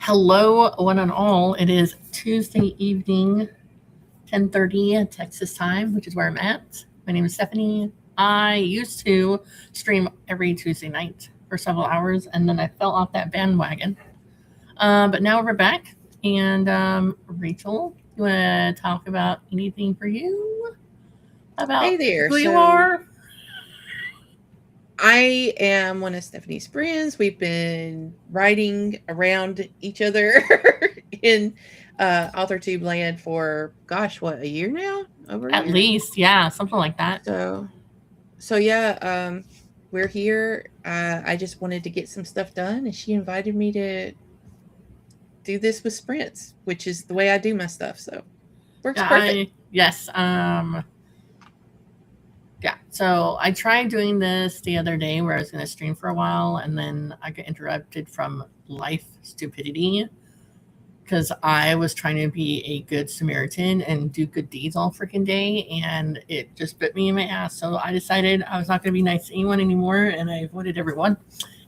Hello, one and all. It is Tuesday evening, 10:30 Texas time, which is where I'm at. My name is Stephanie. I used to stream every Tuesday night for several hours, and then I fell off that bandwagon. But now we're back. And Rachel, you want to talk about anything for you Hey about there. who you So are? I am one of Stephanie's friends. We've been writing around each other in AuthorTube land for what, a year now? Over a At year? least, yeah, something like that. So so yeah, we're here. I just wanted to get some stuff done and she invited me to do this with sprints, which is the way I do my stuff. So works Yeah, perfect. yes. Yeah. So I tried doing this the other day where I was going to stream for a while and then I got interrupted from life stupidity because I was trying to be a good Samaritan and do good deeds all freaking day and it just bit me in my ass. So I decided I was not going to be nice to anyone anymore and I avoided everyone.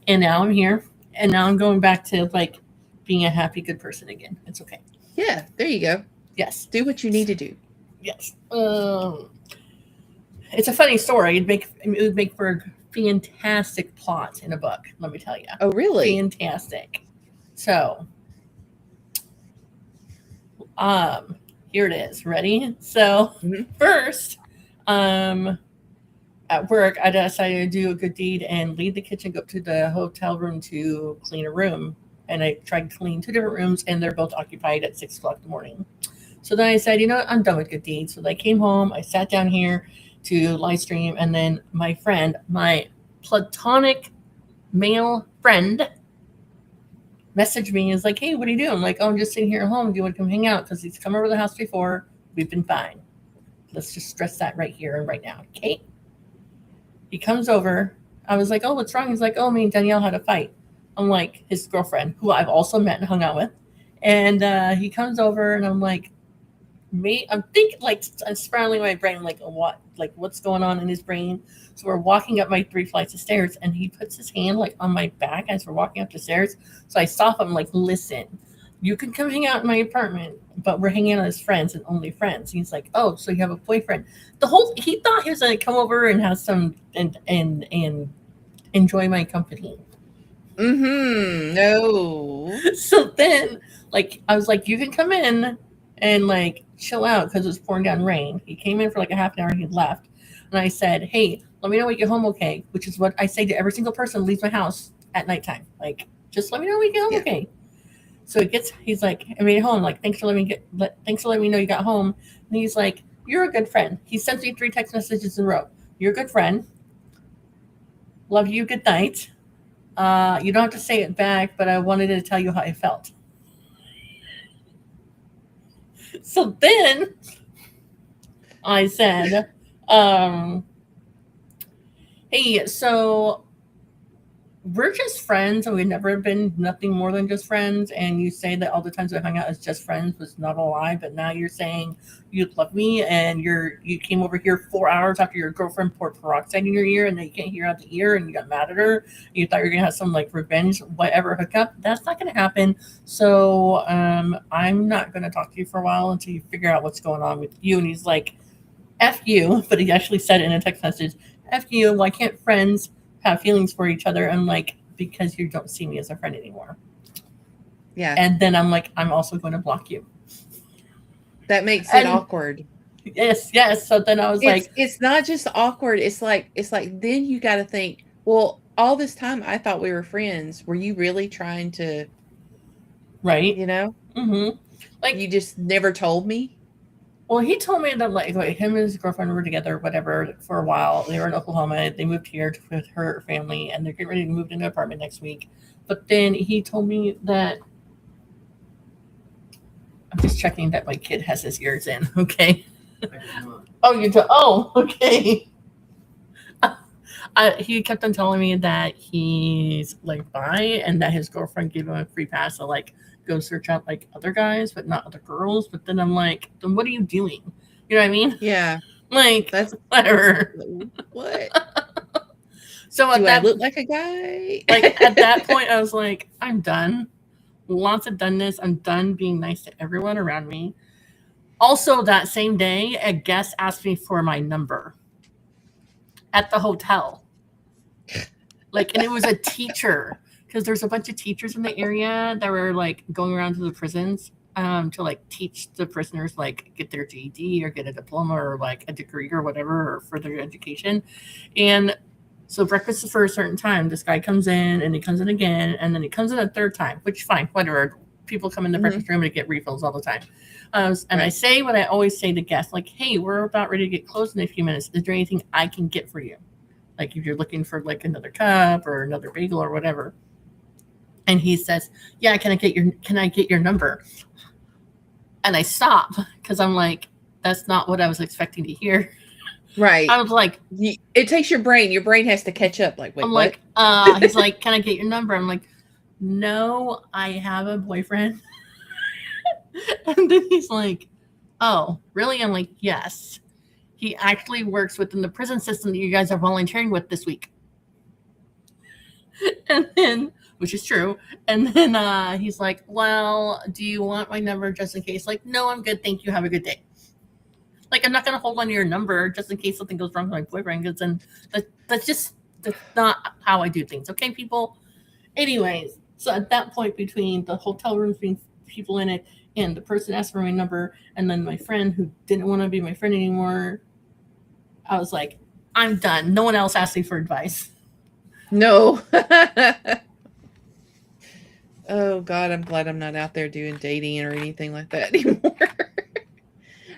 And now I'm here and now I'm going back to like being a happy, good person again. It's okay. Yeah, there you go. Yes. Do what you need to do. Yes. It's a funny story. It would make for a fantastic plot in a book. Let me tell you, Oh, really? fantastic. So, um, here it is. Ready? So, Hmm. first, um, at work, I decided to do a good deed and leave the kitchen, go up to the hotel room to clean a room. And I tried to clean two different rooms, and they're both occupied at 6 o'clock in the morning. So then I said, you know what, I'm done with good deeds. So I came home, I sat down here to live stream, and then my friend, my platonic male friend, messaged me and is like, hey, what are you doing? I'm like, oh, I'm just sitting here at home. Do you want to come hang out? Because he's come over to the house before. We've been fine. Let's just stress that right here and right now. Okay. He comes over. I was like, oh, what's wrong? He's like, oh, me and Danielle had a fight. I'm like, his girlfriend, who I've also met and hung out with. And he comes over and I'm like, me, I'm thinking like I'm spiraling my brain like what's going on in his brain. So we're walking up my 3 flights of stairs and he puts his hand like on my back as we're walking up the stairs. So I stop him like, listen, you can come hang out in my apartment, but we're hanging out as friends and only friends. He's like, oh, so you have a boyfriend. He thought he was gonna come over and have some and enjoy my company. Mm-hmm. No. So then, like, I was like, you can come in and like chill out because it was pouring down rain. He came in for like a half an hour. He left, and I said, hey, let me know when you get home, okay? Which is what I say to every single person who leaves my house at nighttime. Like, just let me know when you get home, Yeah. okay? So he's like, I made it home. Like, thanks for letting me know you got home. And he's like, you're a good friend. He sends me 3 text messages in a row. You're a good friend. Love you. Good night. You don't have to say it back, but I wanted to tell you how I felt. So then I said, um, hey, so we're just friends and we've never been nothing more than just friends. And you say that all the times we hung out as just friends was not a lie, but now you're saying you love me and you came over here 4 hours after your girlfriend poured peroxide in your ear and then you can't hear out the ear and you got mad at her. You thought you were gonna have some like revenge, whatever hookup. That's not gonna happen. So I'm not gonna talk to you for a while until you figure out what's going on with you. And he's like, F you, but he actually said it in a text message, F you, why can't friends have feelings for each other? I'm like, because you don't see me as a friend anymore. Yeah. And then I'm like, I'm also going to block you. That makes it And awkward. yes, yes. So then I was It's like, it's not just awkward, it's like then you gotta think, well, all this time I thought we were friends. Were you really trying to, right. you know? Mm-hmm. You Like, just never told me? well, he told me that like him and his girlfriend were together, whatever, for a while. They were in Oklahoma. They moved here with her family, and they're getting ready to move into an apartment next week. But then he told me that I'm just checking that my kid has his ears in. Okay. Oh, you do. Oh, okay. He kept on telling me that he's like bi and that his girlfriend gave him a free pass to like go search out like other guys, but not other girls. But then I'm like, then what are you doing? You know what I mean? Yeah. Like, That's whatever. what? So Do I look like a guy? at that point, I was like, I'm done. lots of doneness. I'm done being nice to everyone around me. Also, that same day, a guest asked me for my number at the hotel. Like, and it was a teacher, because there's a bunch of teachers in the area that were like going around to the prisons to like teach the prisoners, like get their GED or get a diploma or like a degree or whatever, or further education. And so breakfast is for a certain time. This guy comes in and he comes in again, and then he comes in a third time, which fine, whatever. People come in the breakfast room to get refills all the time. And I say what I always say to guests, like, hey, we're about ready to get closed in a few minutes. Is there anything I can get for you? Like if you're looking for like another cup or another bagel or whatever. And he says, yeah, can I get your number? And I stop because I'm like, that's not what I was expecting to hear. Right. I was like, it takes your brain has to catch up. Like, wait, I'm what? like, he's like, can I get your number? I'm like, no, I have a boyfriend. And then he's like, oh, really? I'm like, yes. He actually works within the prison system that you guys are volunteering with this week. And then, which is true. And then he's like, well, do you want my number just in case? Like, no, I'm good. Thank you. Have a good day. Like, I'm not going to hold on to your number just in case something goes wrong with my boyfriend. Because then that's not how I do things. Okay, people? Anyways, so at that point, between the hotel rooms being people in it and the person asked for my number, and then my friend who didn't want to be my friend anymore, I was like, I'm done. No one else asked me for advice. No. Oh God, I'm glad I'm not out there doing dating or anything like that anymore.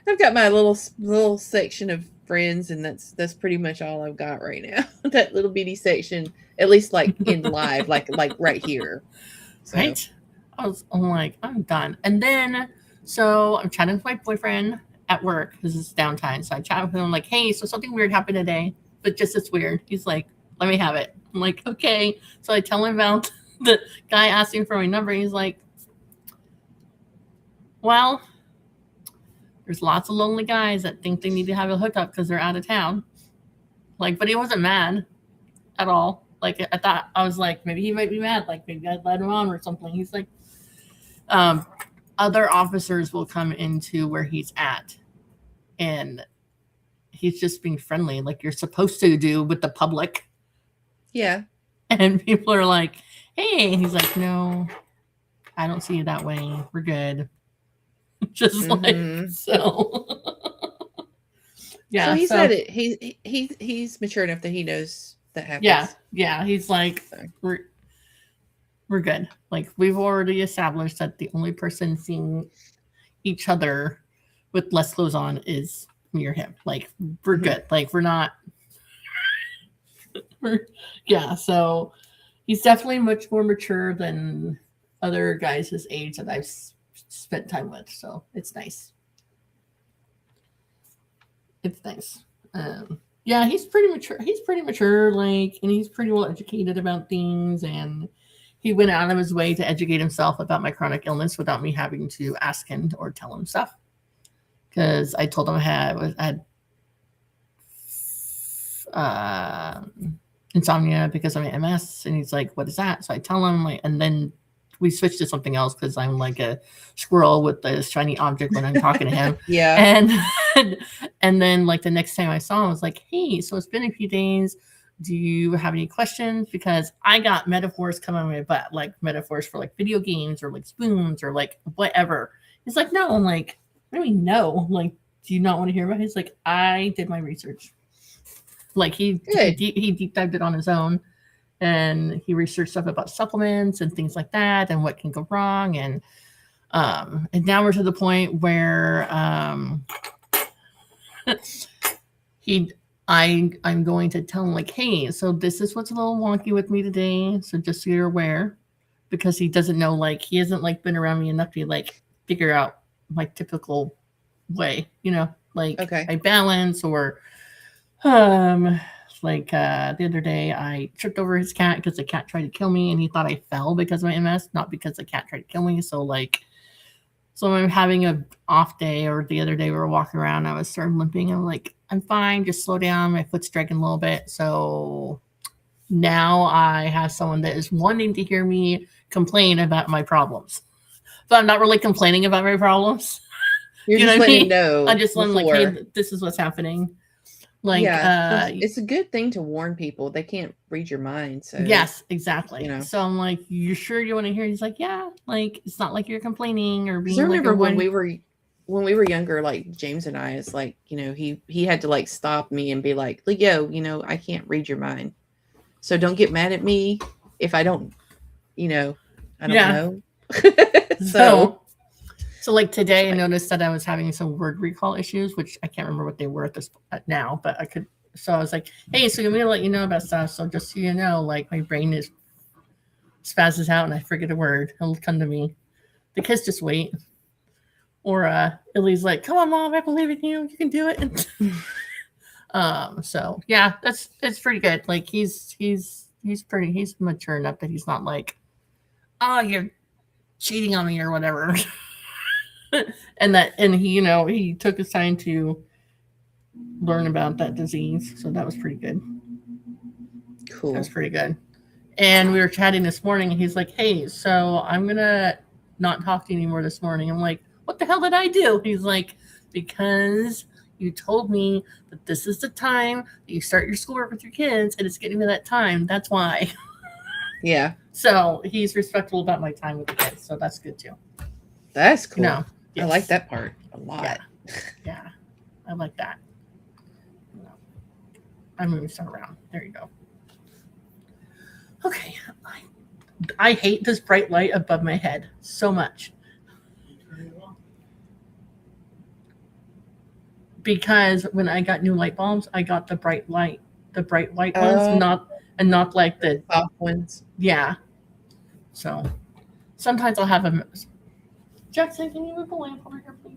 I've got my little section of friends, and that's pretty much all I've got right now. That little bitty section, at least like in live, like right here. So. Right? I'm like, I'm done. And then, so I'm chatting with my boyfriend at work because it's downtime. So I chat with him. I'm like, hey, so something weird happened today, but just as weird. He's like, let me have it. I'm like, okay. So I tell him about the guy asking for my number. He's like, well, there's lots of lonely guys that think they need to have a hookup because they're out of town. Like, but he wasn't mad at all. Like, I thought, I was like, maybe he might be mad. Like, maybe I'd let him on or something. He's like, other officers will come into where he's at, and he's just being friendly, like you're supposed to do with the public. Yeah. And people are like, hey, and he's like, no, I don't see it that way. We're good. Just like, so. Yeah. So he's at it. He's mature enough that he knows that happens. Yeah. He's like, we're good. Like, we've already established that the only person seeing each other with less clothes on is me or him. Like, we're good. Like, we're not. Yeah. So he's definitely much more mature than other guys his age that I've spent time with. So it's nice. It's nice. Yeah, he's pretty mature. He's pretty mature, like, and he's pretty well educated about things. And he went out of his way to educate himself about my chronic illness without me having to ask him or tell him stuff. Because I told him I had insomnia because of my MS, and he's like, "What is that?" So I tell him, like, and then we switched to something else because I'm like a squirrel with the shiny object when I'm talking to him. Yeah. And then like the next time I saw him, I was like, hey, so it's been a few days. Do you have any questions? Because I got metaphors coming on my butt, like metaphors for like video games or like spoons or like whatever. He's like, no. I'm like, what do you mean no? Like, do you not want to hear about it? He's like, I did my research. Like he deep dived it on his own. And he researched stuff about supplements and things like that and what can go wrong. And now we're to the point where I'm going to tell him, like, hey, so this is what's a little wonky with me today. So just so you're aware, because he doesn't know, like, he hasn't like been around me enough to like figure out my typical way, you know, like I balance or like the other day I tripped over his cat because the cat tried to kill me, and he thought I fell because of my MS, not because the cat tried to kill me. So I'm having an off day, or the other day we were walking around, I was starting limping. I'm like, I'm fine, just slow down. My foot's dragging a little bit. So now I have someone that is wanting to hear me complain about my problems. But I'm not really complaining about my problems. You're You know just what I letting mean? him know I'm just letting like, hey, before. this is what's happening. Like, Yeah, 'cause it's a good thing to warn people. They can't read your mind, so yes, exactly. you know. So I'm like, you sure you want to hear? He's like, yeah. Like, it's not like you're complaining or 'Cause I being like a remember when one. we were younger, like James and I, it's like, you know, he had to like stop me and be like, Leo, you know, I can't read your mind. So don't get mad at me if I don't, you know, I don't Yeah. know. So, so like today, I like, noticed that I was having some word recall issues, which I can't remember what they were at this now, but I could. So I was like, hey, so I'm gonna let you know about stuff. So just so you know, like my brain is spazzes out and I forget a word. It'll come to me. The kids just wait. Or Illy's like, come on, mom, I believe in you. You can do it. So yeah, that's it's pretty good. Like he's mature enough that he's not like, oh, you're cheating on me or whatever. And he, he took his time to learn about that disease, so that was pretty good. cool. That was pretty good. And we were chatting this morning, and he's like, hey, so I'm gonna not talk to you anymore this morning. I'm like, what the hell did I do? He's like, because you told me that this is the time that you start your schoolwork with your kids, and it's getting to that time. That's why. Yeah. So he's respectful about my time with the kids, so that's good too. That's cool. Yes. I like that part a lot. Yeah, I like that. I'm moving stuff around. There you go. Okay. I hate this bright light above my head so much. Because when I got new light bulbs, I got the bright white ones, not like the soft ones. Yeah. So sometimes I'll have them. Jackson, can you move the lamp over here, please?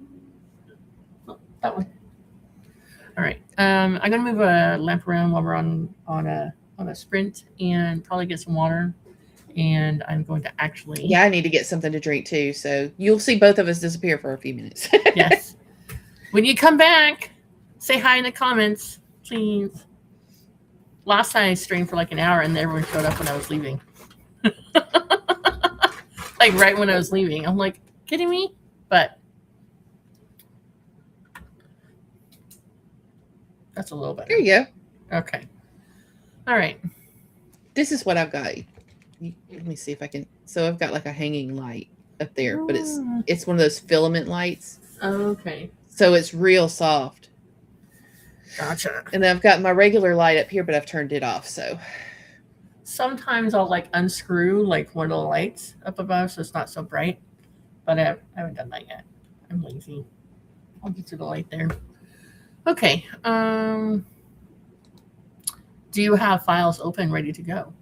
Oh, that one. All right. I'm gonna move a lamp around while we're on a sprint and probably get some water. And I'm going to actually. Yeah, I need to get something to drink too. So you'll see both of us disappear for a few minutes. Yes. When you come back, say hi in the comments, please. Last time I streamed for like an hour and everyone showed up when I was leaving. Like right when I was leaving. I'm like, kidding me? But that's a little better. There you go. Okay. All right. This is what I've got. Let me see if I can. So I've got like a hanging light up there, but it's one of those filament lights. Okay. So it's real soft. Gotcha. And then I've got my regular light up here, but I've turned it off. So sometimes I'll like unscrew like one of the lights up above so it's not so bright. But I haven't done that yet. I'm lazy. I'll get to the light there. Okay. Do you have files open ready to go?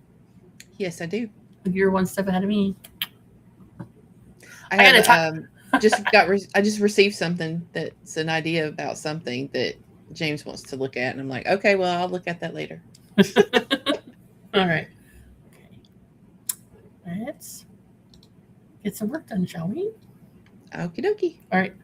Yes, I do. You're one step ahead of me. I just received something that's an idea about something that James wants to look at, and I'm like, okay, well, I'll look at that later. All right. Okay. Let's get some work done, shall we? Okie dokie. All right.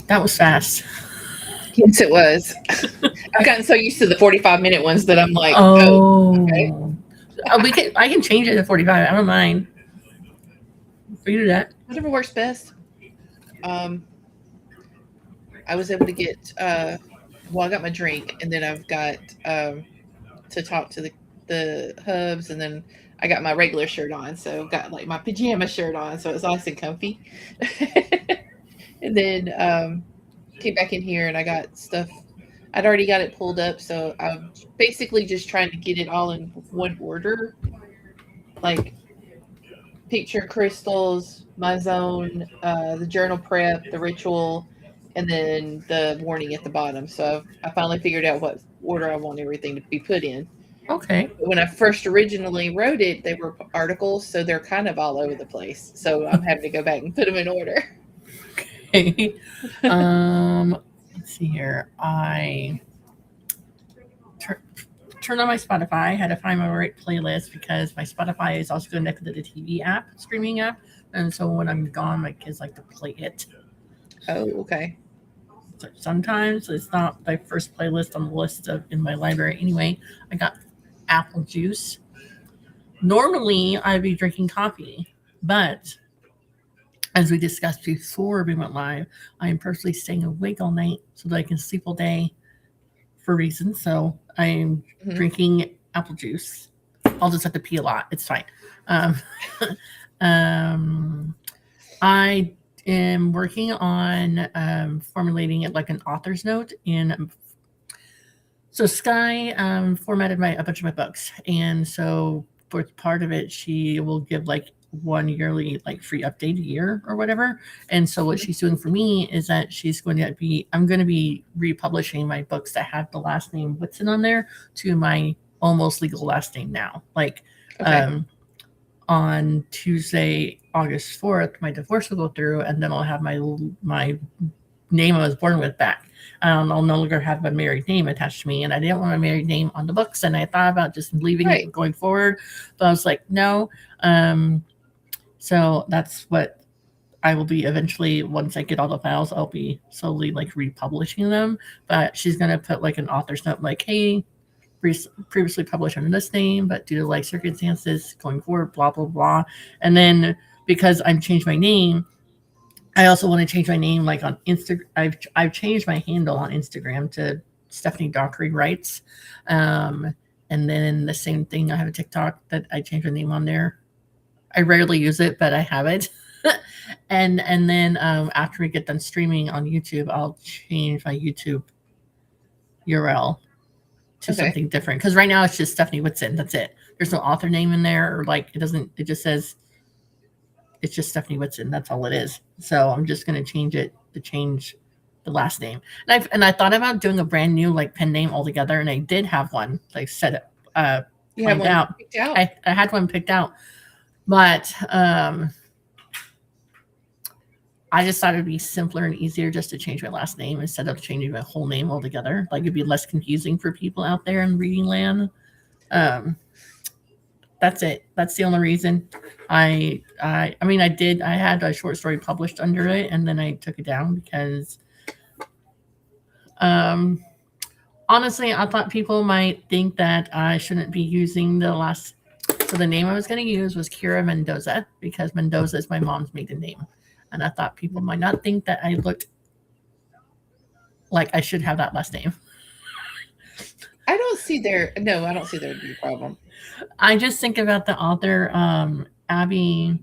That was fast. Yes, it was. I've gotten so used to the 45-minute ones that I'm like, oh, okay. Oh, we can. I can change it to 45. I don't mind. We can do that. Whatever works best. Um, I was able to get well, I got my drink, and then I've got to talk to the hubs, and then I got my regular shirt on, so I've got like my pajama shirt on, so it's nice and comfy. And then came back in here, and I got stuff. I'd already got it pulled up, so I'm basically just trying to get it all in one order, like picture crystals, my zone, the journal prep, the ritual, and then the warning at the bottom. So I finally figured out what order I want everything to be put in. Okay. But when I first originally wrote it, they were articles, so they're kind of all over the place. So I'm having to go back and put them in order. Okay. Let's see here. I turned on my Spotify. I had to find my right playlist because my Spotify is also connected to the TV app, streaming app, and so when I'm gone, my kids like to play it. Oh, okay. So sometimes it's not my first playlist on the list of in my library. Anyway, I got apple juice. Normally, I'd be drinking coffee, but as we discussed before we went live, I am personally staying awake all night so that I can sleep all day for reasons. So I'm Hmm. drinking apple juice. I'll just have to pee a lot. It's fine. Um, um, I am working on formulating it like an author's note in. So Sky formatted a bunch of my books, and so for part of it, she will give like one yearly like free update a year or whatever. And so what she's doing for me is that I'm going to be republishing my books that have the last name Whitson on there to my almost legal last name now. Like Okay. um, on Tuesday, August 4th, my divorce will go through, and then I'll have my name I was born with back. I'll no longer have a married name attached to me, and I didn't want a married name on the books. And I thought about just leaving it Right. and going forward, but I was like, no. So that's what I will be eventually. Once I get all the files, I'll be slowly like republishing them. But she's gonna put like an author's note, like, hey, previously published under this name, but due to like circumstances going forward, blah blah blah. And then because I've changed my name, I also want to change my name like on Instagram. I've changed my handle on Instagram to Stephanie Dockery Writes. Um, and then the same thing, I have a TikTok that I changed my name on there. I rarely use it, but I have it. And then after we get done streaming on YouTube, I'll change my YouTube URL to Okay. something different. Because right now it's just Stephanie Whitson. That's it. There's no author name in there, or like it doesn't. It just says it's just Stephanie Whitson. That's all it is. So I'm just gonna change it to change the last name. And I thought about doing a brand new like pen name altogether, and I did have one like set You have planned one out. picked out? I had one picked out, but I just thought it'd be simpler and easier just to change my last name instead of changing my whole name altogether. Like it'd be less confusing for people out there in reading land. Um, that's it. That's the only reason. I mean I had a short story published under it and then I took it down because um honestly I thought people might think that I shouldn't be using the last so the name I was going to use was Kira Mendoza because Mendoza is my mom's maiden name. And I thought people might not think that I looked like I should have that last name. I don't see there. No, I don't see there to be a problem. I just think about the author Abby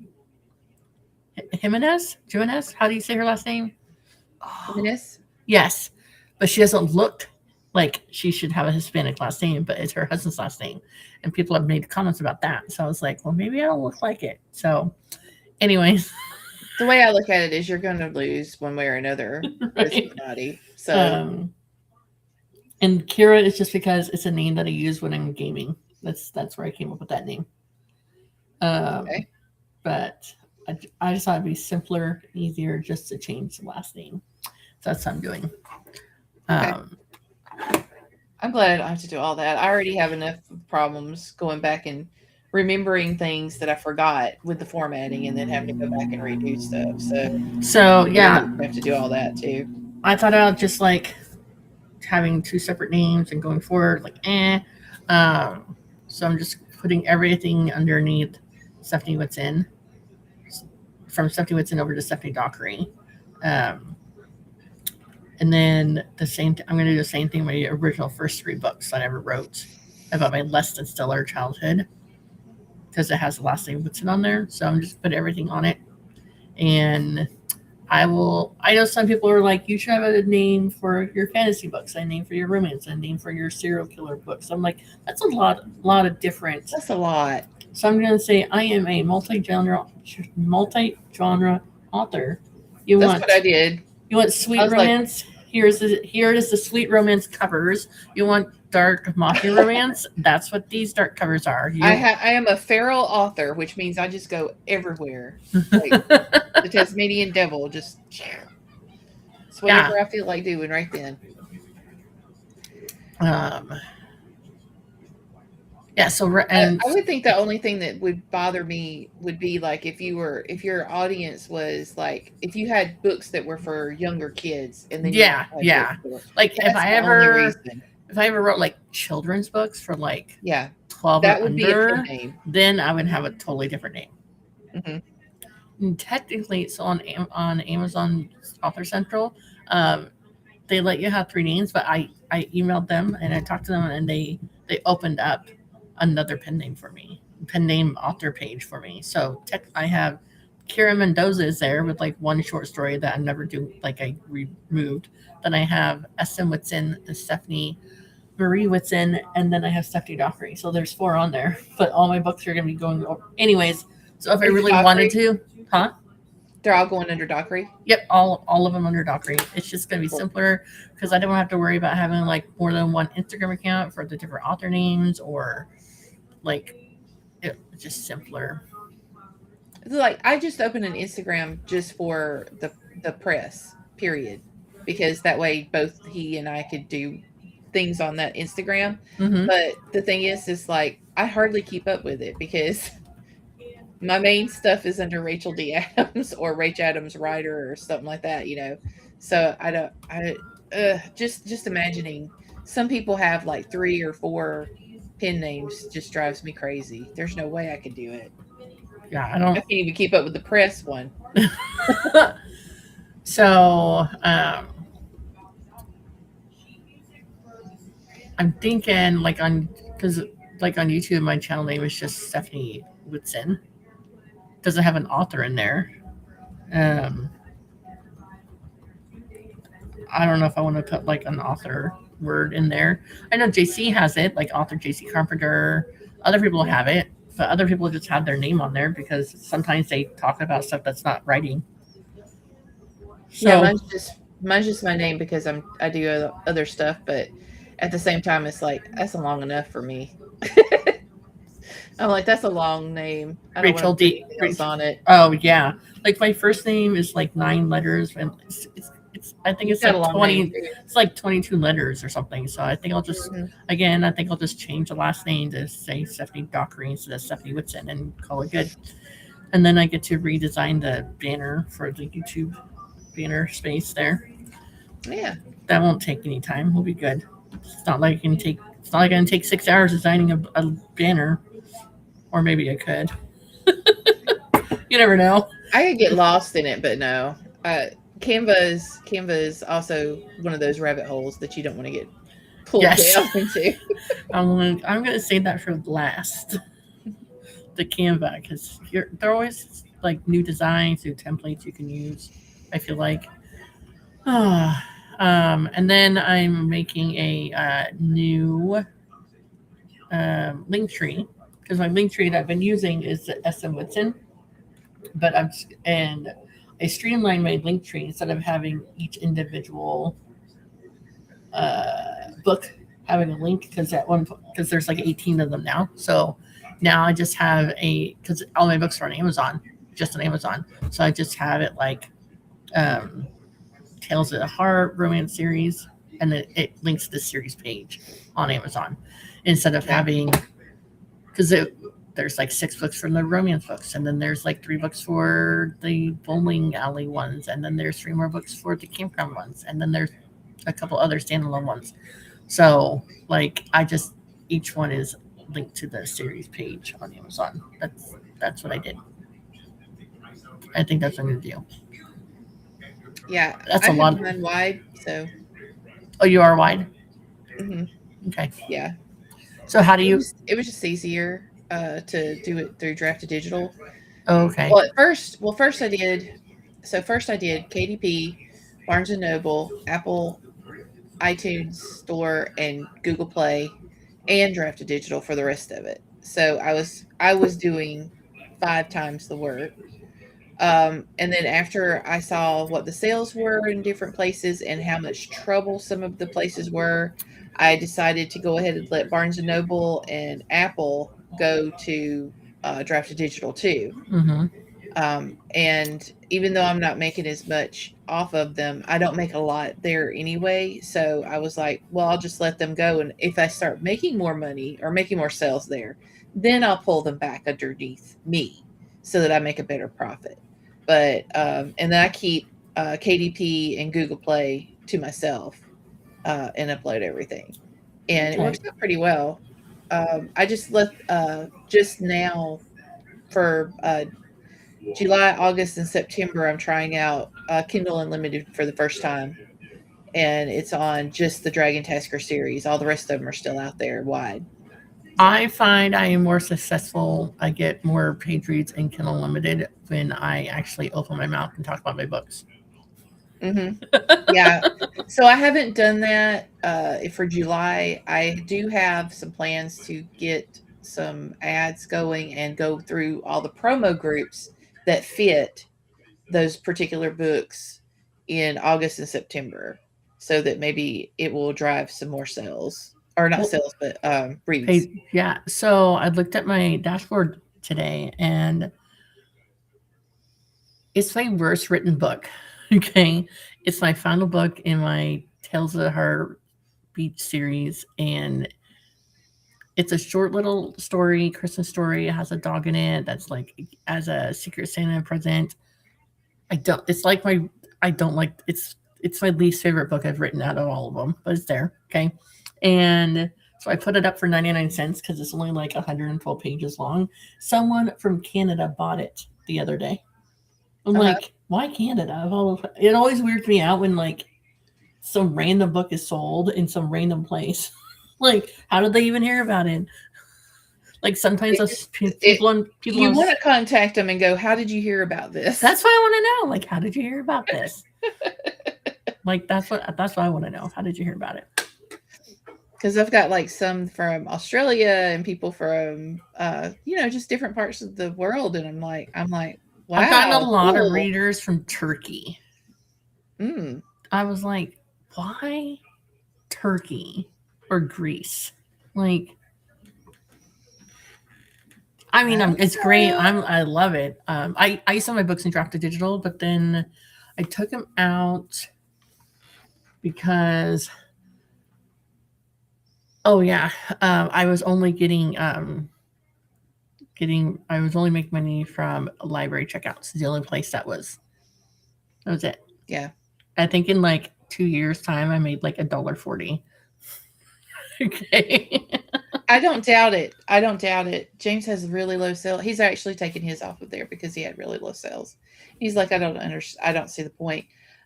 Jimenez. How do you say her last name? Oh, Feminist? yes, but she doesn't look like she should have a Hispanic last name, but it's her husband's last name, and people have made comments about that. So I was like, well, maybe I don't look like it. So, anyways, The way I look at it is you're going to lose one way or another with right. somebody. So, Um, and Kira is just because it's a name that I use when I'm gaming. That's where I came up with that name. Um, okay. but I just thought it'd be simpler, easier just to change the last name. So that's what I'm doing. Okay. Um, I'm glad I don't have to do all that. I already have enough problems going back and remembering things that I forgot with the formatting, and then having to go back and redo stuff. So yeah, I have to do all that too. I thought about just like having two separate names and going forward, so I'm just putting everything underneath Stephanie Whitson, from Stephanie Whitson over to Stephanie Dockery. And then I'm going to do the same thing with my original first 3 books that I ever wrote about my less than stellar childhood, because it has the last name Whitson on there. So I'm just put everything on it. And I know some people are like, you should have a name for your fantasy books, a name for your romance, a name for your serial killer books. I'm like, that's a lot of different. That's a lot. So I'm going to say I am a multi-genre author. That's what I did. You want sweet romance? Like, here is the sweet romance covers. You want dark mafia romance? That's what these dark covers are. I am a feral author, which means I just go everywhere. Like the Tasmanian devil, just it's whatever I feel like doing right then. Yeah, so and I would think the only thing that would bother me would be like if your audience was like, if you had books that were for younger kids, and then like if I ever wrote like children's books for like 12 that or would under, be a name. Then I would have a totally different name. Mm-hmm. And technically, so on Amazon Author Central, they let you have 3 names, but I emailed them and I talked to them, and they opened up another pen name author page for me. So I have Kira Mendoza is there with like 1 short story that I never do, like I removed. Then I have S.M. Whitson, Stephanie Marie Whitson, and then I have Stephanie Dockery. So there's 4 on there, but all my books are going to be going over. Anyways, so if I really wanted to, they're all going under Dockery? Yep, all of them under Dockery. It's just going to be simpler because I don't have to worry about having like more than 1 Instagram account for the different author names, or like it's just simpler. Like I just opened an Instagram just for the press, period, because that way both he and I could do things on that Instagram. Mm-hmm. But the thing is like I hardly keep up with it because my main stuff is under Rachel D. Adams or Rach Adams Writer or something like that, So just imagining some people have like 3 or 4 pen names just drives me crazy. There's no way I could do it. Yeah, I can't even keep up with the press one. So I'm thinking because on YouTube my channel name is just Stephanie Whitson. Doesn't have an author in there. I don't know if I want to put like an author word in there. I know JC has it, like author JC Carpenter. Other people have it, but other people just have their name on there because sometimes they talk about stuff that's not writing. So yeah, mine's just my name because I do other stuff, but at the same time, it's like that's long enough for me. I'm like, that's a long name. I don't Rachel D. on it. Oh yeah, like my first name is like 9 letters, and I think it's like 20. It's like 22 letters or something. So I think I'll just change the last name to say Stephanie Dockery instead of Stephanie Whitson and call it good. And then I get to redesign the banner for the YouTube banner space there. Yeah, that won't take any time. We'll be good. It's not like it can take 6 hours designing a banner, or maybe I could. You never know. I could get lost in it, but no. Canva is also one of those rabbit holes that you don't want to get pulled down into. I'm going to save that for last. The Canva, because they're always like new designs, new templates you can use. I feel like. And then I'm making a new linktree, because my linktree that I've been using is the SM Whitson, but I streamlined my linktree instead of having each individual book having a link, because there's like 18 of them now. So now I just have because all my books are on Amazon, so I just have it like Tales of the Heart romance series, and then it links to the series page on Amazon instead of having, because there's like 6 books from the romance books, and then there's like 3 books for the bowling alley ones, and then there's 3 more books for the campground ones, and then there's a couple other standalone ones. So like I just each one is linked to the series page on Amazon. That's what I did. I think that's what I'm gonna do. Yeah, That's I a have lot. mine wide, so Oh, you are wide. hmm Okay. yeah. So how do you? It was just easier to do it through Drafted Digital. Oh, okay. First I did. So first I did KDP, Barnes and Noble, Apple iTunes Store, and Google Play, and Drafted Digital for the rest of it. So I was doing 5 times the work. And then after I saw what the sales were in different places and how much trouble some of the places were, I decided to go ahead and let Barnes and Noble and Apple go to Drafted Digital too. Mm-hmm. And even though I'm not making as much off of them, I don't make a lot there anyway. So I was like, well, I'll just let them go. And if I start making more money or making more sales there, then I'll pull them back underneath me so that I make a better profit. But, and then I keep KDP and Google Play to myself and upload everything. And it works Okay. out pretty well. I just let, just now for July, August, and September, I'm trying out Kindle Unlimited for the first time, and it's on just the Dragon Tasker series. All the rest of them are still out there wide. I find I am more successful. I get more page reads in Kindle Unlimited when I actually open my mouth and talk about my books. hmm Yeah. So I haven't done that for July. I do have some plans to get some ads going and go through all the promo groups that fit those particular books in August and September so that maybe it will drive some more sales or not Well, sales, but reads. yeah. So I looked at my dashboard today, and it's my worst written book. Okay, it's my final book in my Tales of the Heart Beach series, and it's a short little story, Christmas story. It has a dog in it that's like as a Secret Santa present. I don't. It's like my. I don't like. It's my least favorite book I've written out of all of them, but it's there. Okay, and so I put it up for 99 cents because it's only like 112 pages long. Someone from Canada bought it the other day. I'm Uh-huh. like, why Canada? It always weirds me out when like some random book is sold in some random place. Like, how did they even hear about it? Like sometimes those people You want to contact them and go, how did you hear about this? That's what I want to know. Like, how did you hear about this? Like, that's what I want to know. How did you hear about it? Because I've got like some from Australia and people from just different parts of the world, and I'm like, wow, I've gotten a lot cool. of readers from Turkey. Mm. I was like, why Turkey or Greece? Like, I mean, it's great. I love it. I used to have my books in Drafted Digital, but then I took them out because, oh yeah, I was only I was only making money from library checkouts. The only place that was it. Yeah. I think in like 2 years time I made like $1.40. Okay. I don't doubt it. James has really low sales. He's actually taken his off of there because he had really low sales. He's like, I don't see the point.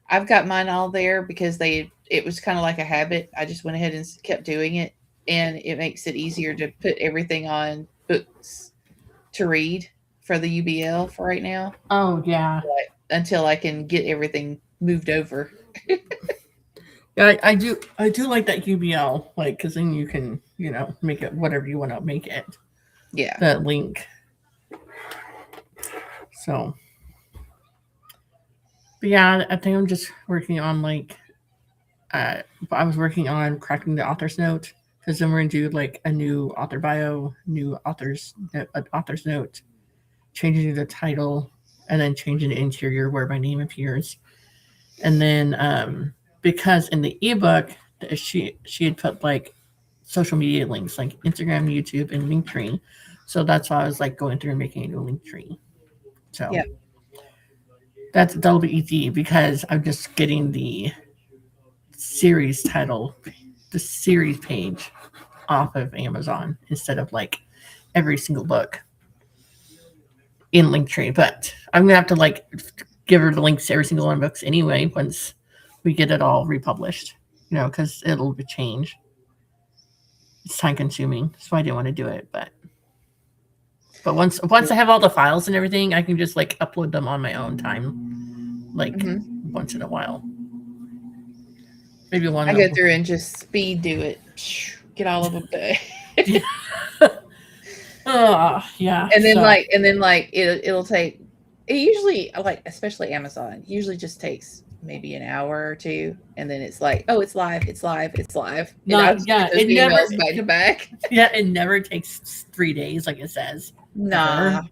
I've got mine all there because it was kind of like a habit. I just went ahead and kept doing it, and it makes it easier to put everything on books to read for the UBL for right now. Oh yeah. Until I can get everything moved over. Yeah, I do like that UBL, like, because then you can, make it whatever you want to make it. Yeah. That link. So, but yeah, I think I'm just working on like, I was working on cracking the author's note, because then we're gonna do like a new author bio, new author's note, changing the title, and then changing the interior where my name appears, and then because in the ebook she had put like social media links like Instagram, YouTube, and Linktree. So that's why I was like going through and making a new link tree. So Yeah. that'll be easy because I'm just getting the series title, the series page off of Amazon instead of like every single book in Linktree. But I'm gonna have to like give her the links to every single one of the books anyway once we get it all republished. Because it'll change. It's time consuming, so I didn't want to do it. But once I have all the files and everything, I can just like upload them on my own time, like once in a while. Maybe one. I go through and just speed do it, get all of them done. Yeah. And then so. it'll take. It usually, like, especially Amazon, usually just takes maybe an hour or two, and then it's like, oh, it's live, it's live, it's live. And I just get those emails back to back. Yeah, it never takes 3 days, like it says. Nah.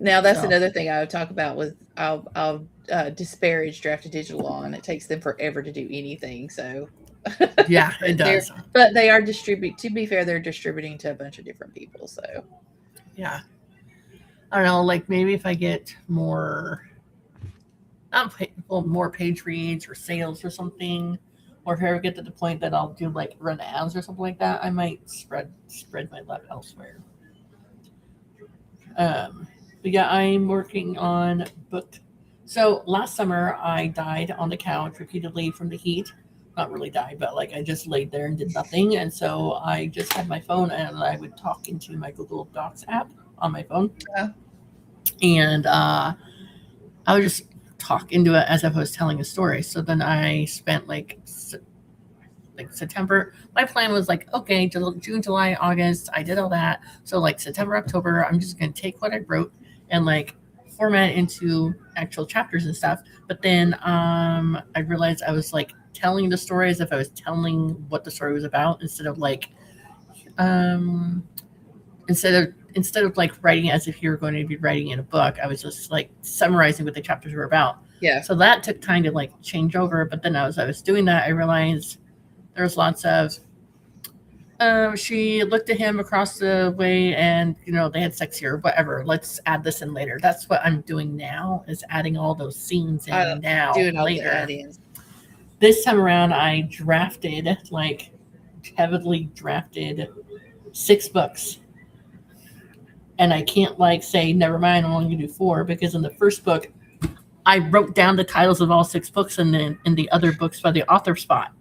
Now that's another thing I would talk about with I'll disparage Drafted Digital on. It takes them forever to do anything. So yeah, it does. But they are to be fair, they're distributing to a bunch of different people. So yeah, I don't know. Like maybe if I get more, more page reads or sales or something, or if I ever get to the point that I'll do like run ads or something like that, I might spread my love elsewhere. But yeah, I'm working on book. So last summer I died on the couch repeatedly from the heat. Not really died, but like I just laid there and did nothing. And so I just had my phone and I would talk into my Google Docs app on my phone. Yeah. And I would just talk into it as if I was telling a story. So then I spent like September. My plan was like, okay, June, July, August. I did all that. So like September, October, I'm just going to take what I wrote and like format it into actual chapters and stuff. But then I realized I was like telling the story as if I was telling what the story was about instead of like instead of like writing it as if you were going to be writing in a book. I was just like summarizing what the chapters were about. Yeah. So that took time to like change over. But then as I was doing that, I realized there was lots of she looked at him across the way and they had sex here, whatever, let's add this in later. That's what I'm doing now, is adding all those scenes in now doing all later. The add-ins. This time around I drafted, like heavily drafted 6 books, and I can't like say never mind, I'm only gonna do 4, because in the first book I wrote down the titles of all 6 books, and then in the other books by the author spot.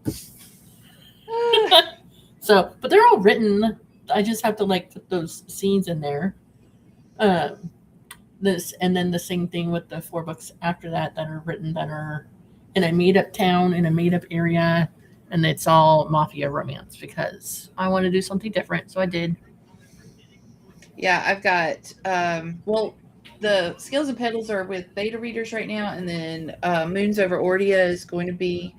So, but they're all written. I just have to like put those scenes in there. This and then the same thing with the 4 books after that are written, that are in a made up town, in a made up area, and it's all mafia romance because I want to do something different. So I did. Yeah, I've got the Skills and Pedals are with beta readers right now, and then Moons Over Ordia is going to be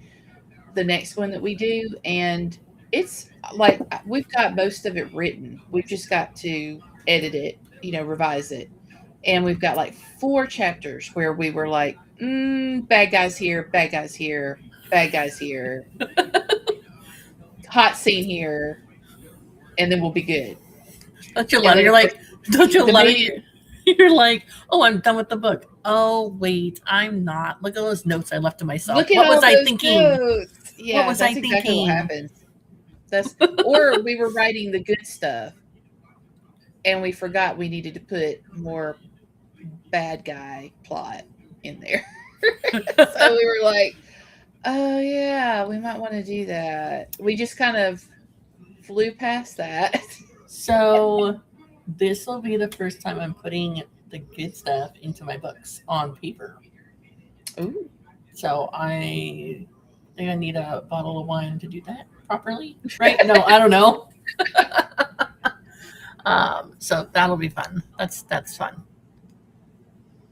the next one that we do, and it's like we've got most of it written. We've just got to edit it, revise it. And we've got like 4 chapters where we were like, bad guys here, bad guys here, bad guys here, hot scene here, and then we'll be good. Don't you love it? You're like, don't you love it? You're like, oh, I'm done with the book. Oh, wait, I'm not. Look at those notes I left to myself. Look at what was all I those thinking? Notes. Yeah, what was that's I exactly thinking? What happens. Or we were writing the good stuff, and we forgot we needed to put more bad guy plot in there. So we were like, oh yeah, we might want to do that. We just kind of flew past that. So this will be the first time I'm putting the good stuff into my books on paper. Ooh. So I think I need a bottle of wine to do that properly, right? No, I don't know. So that'll be fun. That's fun.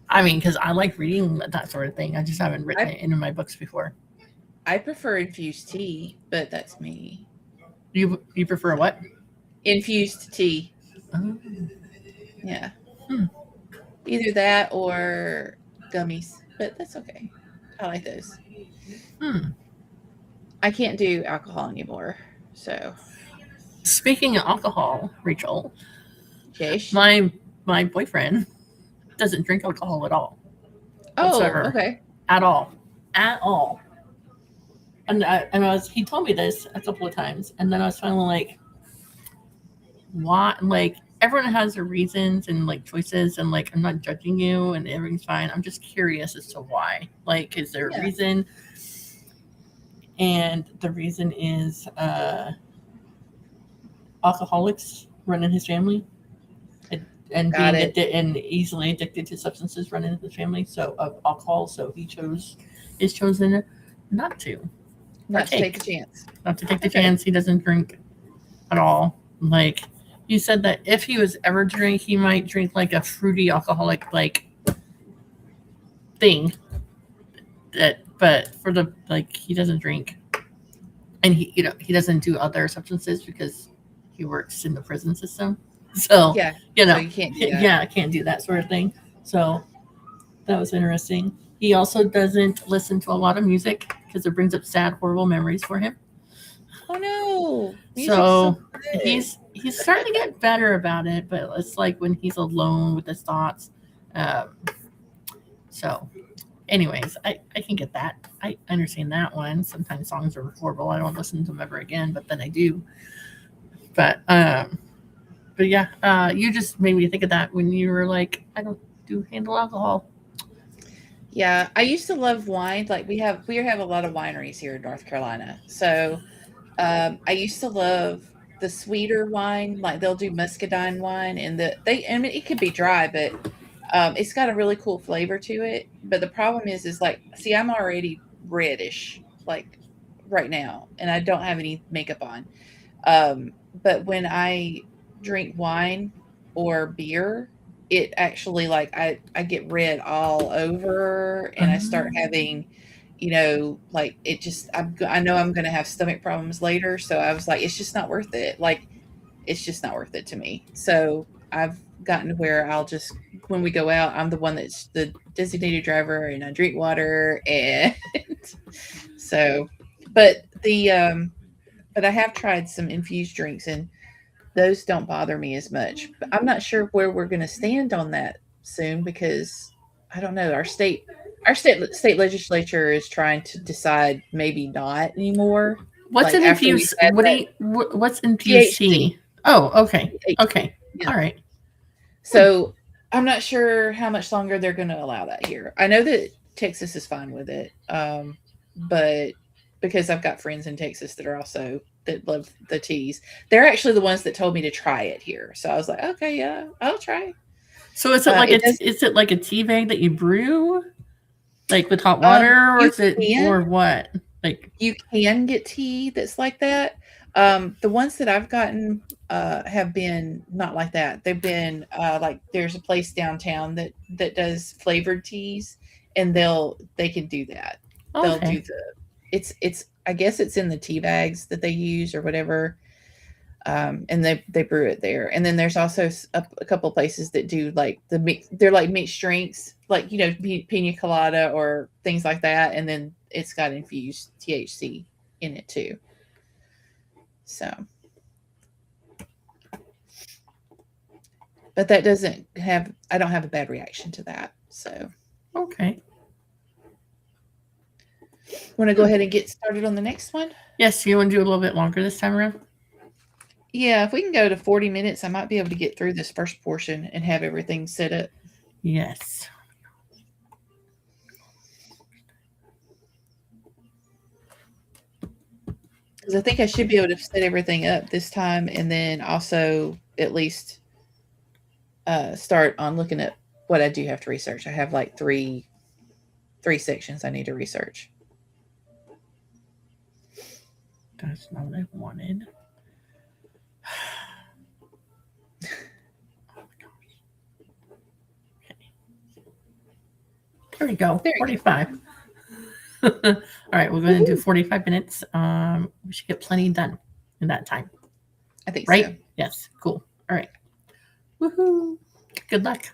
I mean, because I like reading that sort of thing. I just haven't written it into my books before. I prefer infused tea, but that's me. You prefer what? Infused tea. Oh. Yeah. Either that or gummies, but that's okay. I like those. I can't do alcohol anymore, so. Speaking of alcohol, Rachel, Jesh. my boyfriend doesn't drink alcohol at all Oh, whatsoever, okay. at all, at all. He told me this a couple of times, and then I was finally like, why? Like everyone has their reasons and like choices, and like I'm not judging you, and everything's fine. I'm just curious as to why. Like, is there a Yeah. reason? And the reason is alcoholics run in his family, and Got being it. and easily addicted to substances run in the family. So of alcohol, so he is chosen not to Not to take the partake, chance. not to take the Okay. chance. He doesn't drink at all. Like you said that if he was ever drink, he might drink like a fruity alcoholic like thing. That, but for the like, he doesn't drink, and he doesn't do other substances because he works in the prison system. So Yeah. you So know, you can't do that. yeah, I can't do that sort of thing. So that was interesting. He also doesn't listen to a lot of music because it brings up sad, horrible memories for him. Oh no. Music's so So good. he's starting to get better about it, but it's like when he's alone with his thoughts. Um, so, anyways, I can get that. I understand that one. Sometimes songs are horrible. I don't listen to them ever again, but then I do. But but yeah, you just made me think of that when you were like, I don't do handle alcohol. Yeah, I used to love wine. Like we have a lot of wineries here in North Carolina. So I used to love the sweeter wine. Like they'll do muscadine wine, and I mean it could be dry, but it's got a really cool flavor to it. But the problem is like, see, I'm already reddish like right now, and I don't have any makeup on. But when I drink wine or beer, it actually like I get red all over, and I start having, like it just I know I'm gonna have stomach problems later. So I was like, it's just not worth it. Like it's just not worth it to me. So I've gotten to where I'll just when we go out, I'm the one that's the designated driver, and I drink water, and so but the but I have tried some infused drinks, and those don't bother me as much. But I'm not sure where we're going to stand on that soon, because I don't know. Our state legislature is trying to decide maybe not anymore. What's Like an after we've infused? had that What's infused THC, tea? Oh, okay, THC. okay, Yeah. all right. Hmm. So I'm not sure how much longer they're going to allow that here. I know that Texas is fine with it, but because I've got friends in Texas that are also that love the teas, they're actually the ones that told me to try it here. So I was like, okay, yeah, I'll try. So is it like It does. is it like a tea bag that you brew like with hot water, or You is it can or what? Like you can get tea that's like that. The ones that I've gotten have been not like that. They've been like there's a place downtown that does flavored teas, and they can do that. They'll okay, do it's I guess it's in the tea bags that they use or whatever. And they brew it there. And then there's also a couple places that do like they're like mixed drinks, like pina colada or things like that, and then it's got infused THC in it too. So, but that doesn't have I don't have a bad reaction to that. So, okay. want to go Hmm. ahead and get started on the next one? Yes, you want to do a little bit longer this time around? Yeah, if we can go to 40 minutes, I might be able to get through this first portion and have everything set up. Yes. Because I think I should be able to set everything up this time, and then also at least start on looking at what I do have to research. I have like three sections I need to research. That's not what I wanted. Oh my gosh. Okay. There we go. There you 45. All right, we're go. going to do Woohoo! 45 minutes. We should get plenty done in that time, I think so. right? Yes. Cool. All right. Woohoo. Good luck.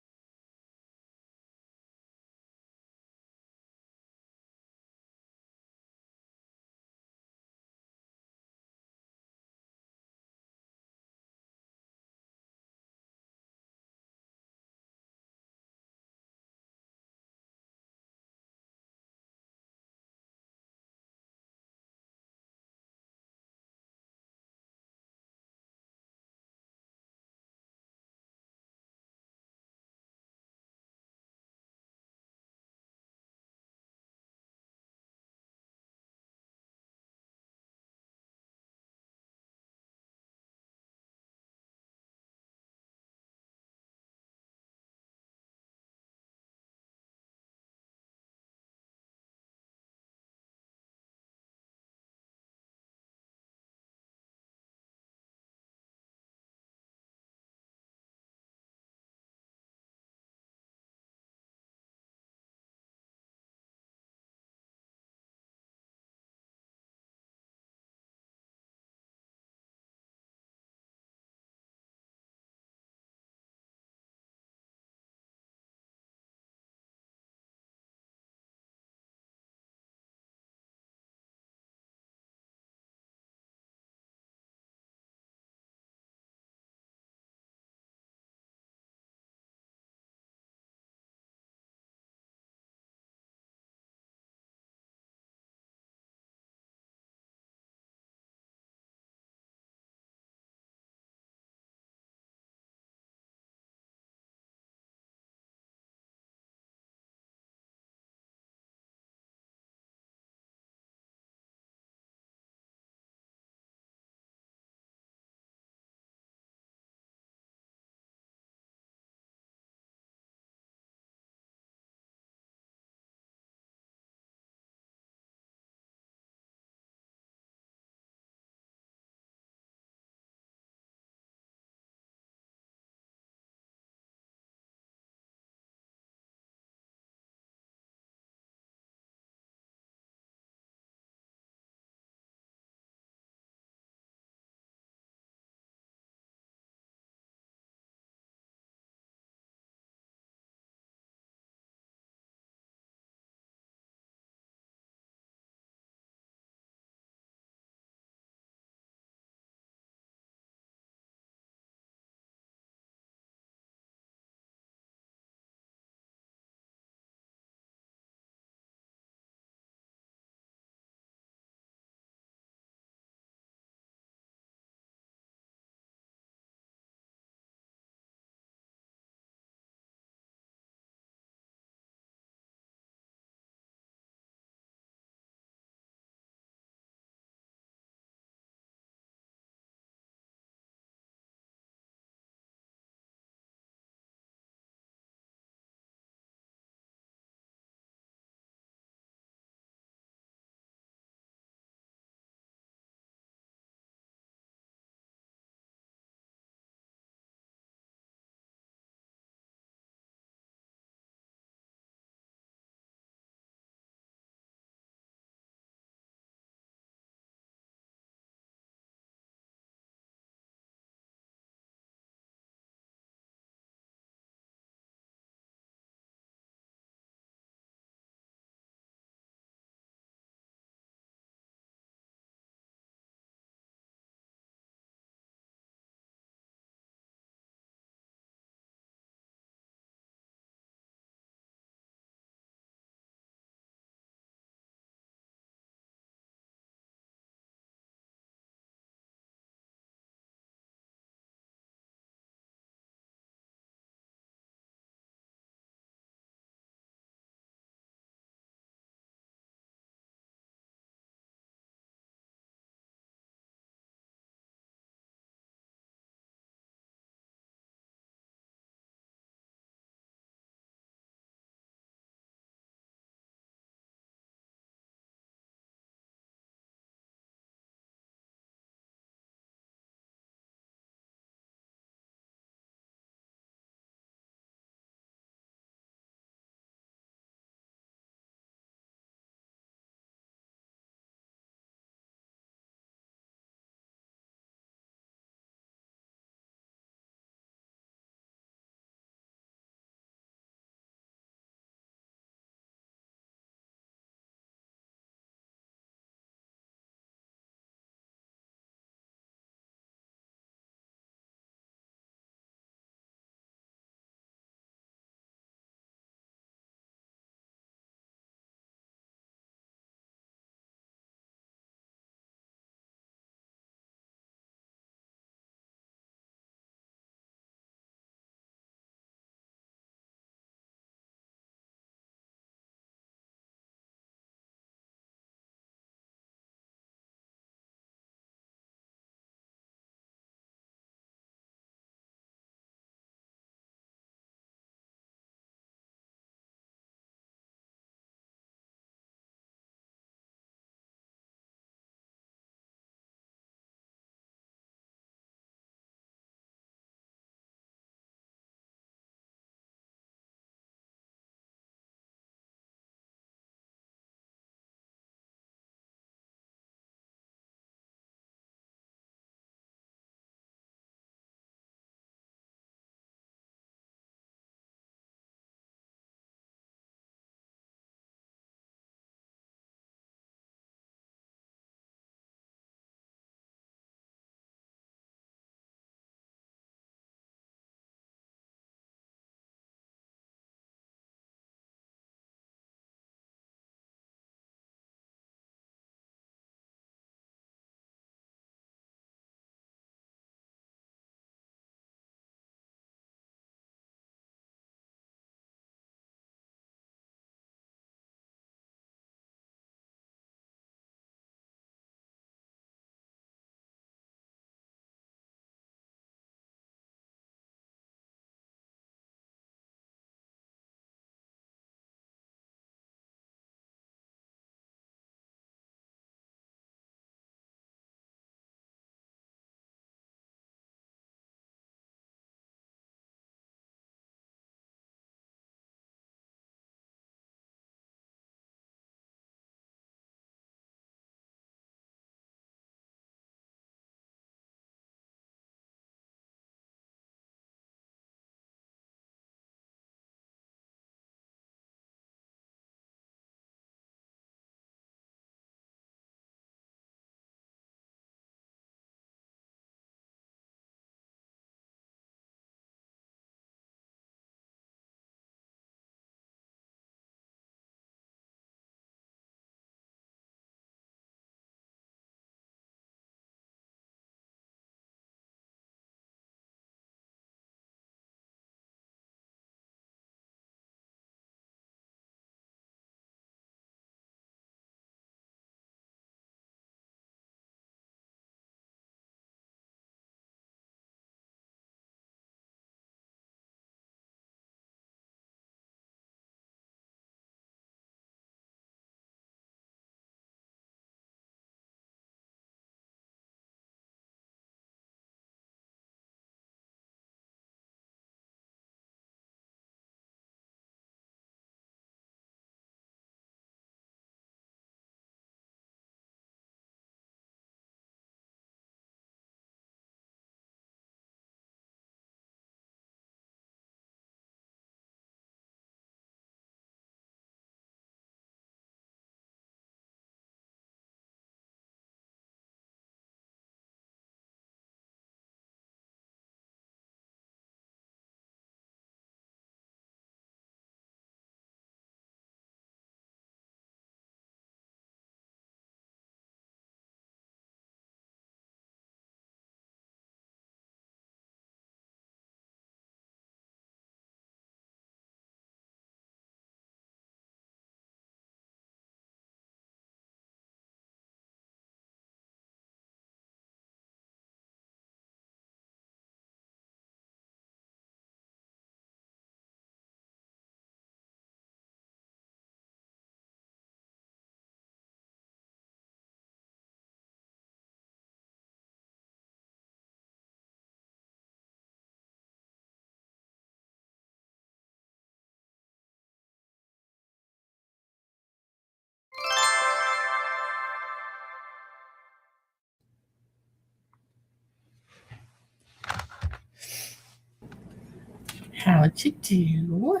How'd you do?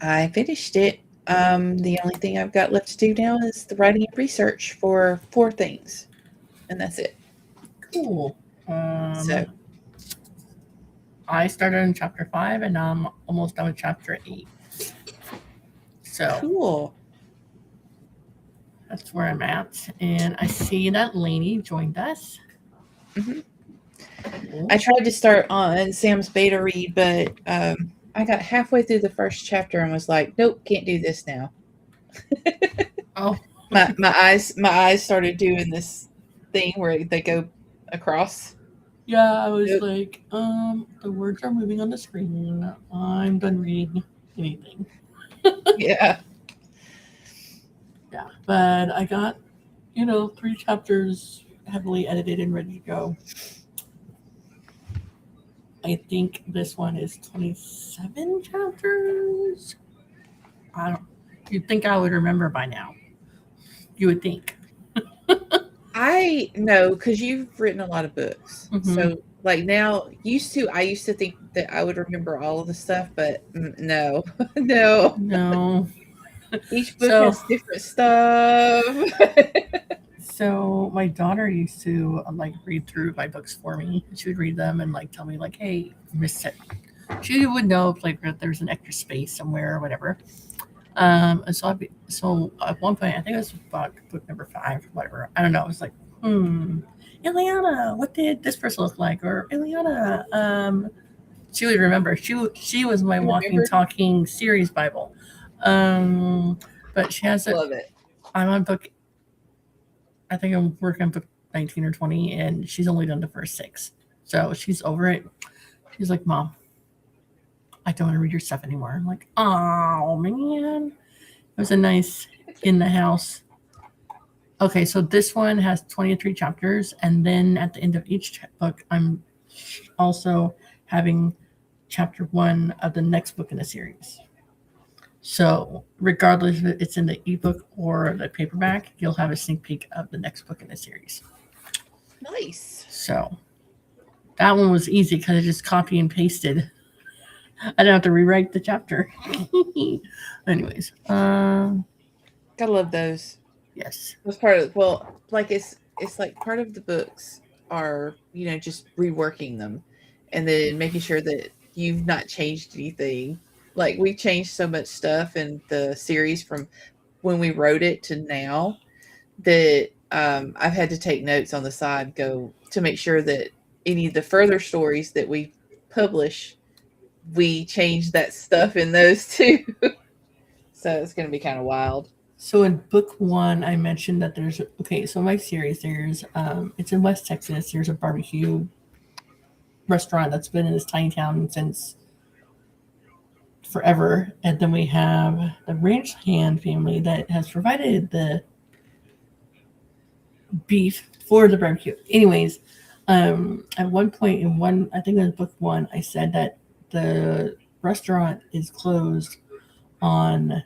I finished it. The only thing I've got left to do now is the writing and research for 4 things, and that's it. Cool. So I started in chapter 5 and I'm almost done with chapter 8. So cool. that's where I'm at. And I see that Lainey joined us. Mhm. Cool. I tried to start on Sam's beta read, but I got halfway through the first chapter and was like, nope, can't do this now. Oh, my eyes started doing this thing where they go across. yeah, I was Nope. like, the words are moving on the screen. I'm done reading anything. Yeah. Yeah, but I got, 3 chapters heavily edited and ready to go. I think this one is 27 chapters. I don't. You'd think I would remember by now. You would think. I know because you've written a lot of books. Mhm. So like now, I used to think that I would remember all of the stuff, but no, no. No. Each book So, has different stuff. so my daughter used to like read through my books for me. She would read them and like tell me like, "Hey, you missed it." She would know if like there's an extra space somewhere or whatever. And so at one point, I think it was book number 5, whatever. I don't know. It was like, Ileana, what did this person look like? Or Ileana, she would remember. She was my walking, talking series Bible. But she has it. Love it. I'm on book. I think I'm working on book 19 or 20, and she's only done the first 6, so she's over it. She's like, "Mom, I don't want to read your stuff anymore." I'm like, "Oh man." It was a nice in the house. Okay, so this one has 23 chapters, and then at the end of each book, I'm also having chapter 1 of the next book in the series. So, regardless if it's in the ebook or the paperback, you'll have a sneak peek of the next book in the series. Nice. So, that one was easy because I just copy and pasted. I didn't have to rewrite the chapter. Anyways, Gotta love those. yes. That's part of like it's like part of the books are just reworking them, and then making sure that you've not changed anything. Like we changed so much stuff in the series from when we wrote it to now that I've had to take notes on the side go to make sure that any of the further stories that we publish, we change that stuff in those too. So it's going to be kind of wild. So in book 1, I mentioned that so my series, it's in West Texas. There's a barbecue restaurant that's been in this tiny town since forever. And then we have the ranch hand family that has provided the beef for the barbecue. Anyways, at one point I think in book 1, I said that the restaurant is closed on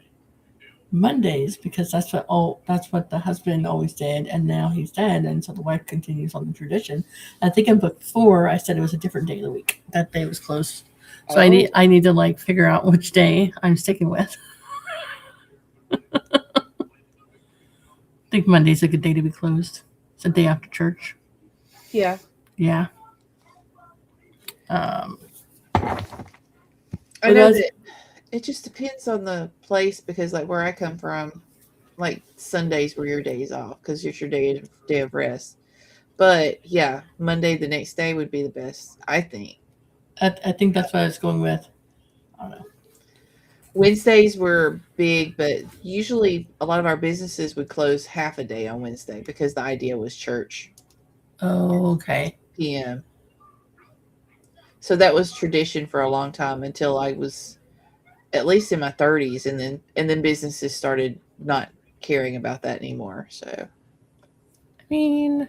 Mondays because that's what the husband always did, and now he's dead, and so the wife continues on the tradition. I think in book 4 I said it was a different day of the week that day was closed. So I need to like figure out which day I'm sticking with. I think Monday's a good day to be closed. It's a day after church. Yeah. Yeah. I know that it just depends on the place because, like, where I come from, like Sundays were your days off because it's your day of rest. But yeah, Monday the next day would be the best, I think. I think that's what I was going with. I don't know. Wednesdays were big, but usually a lot of our businesses would close half a day on Wednesday because the idea was church. Oh, okay. PM. So that was tradition for a long time until I was at least in my 30s, and then businesses started not caring about that anymore. So I mean,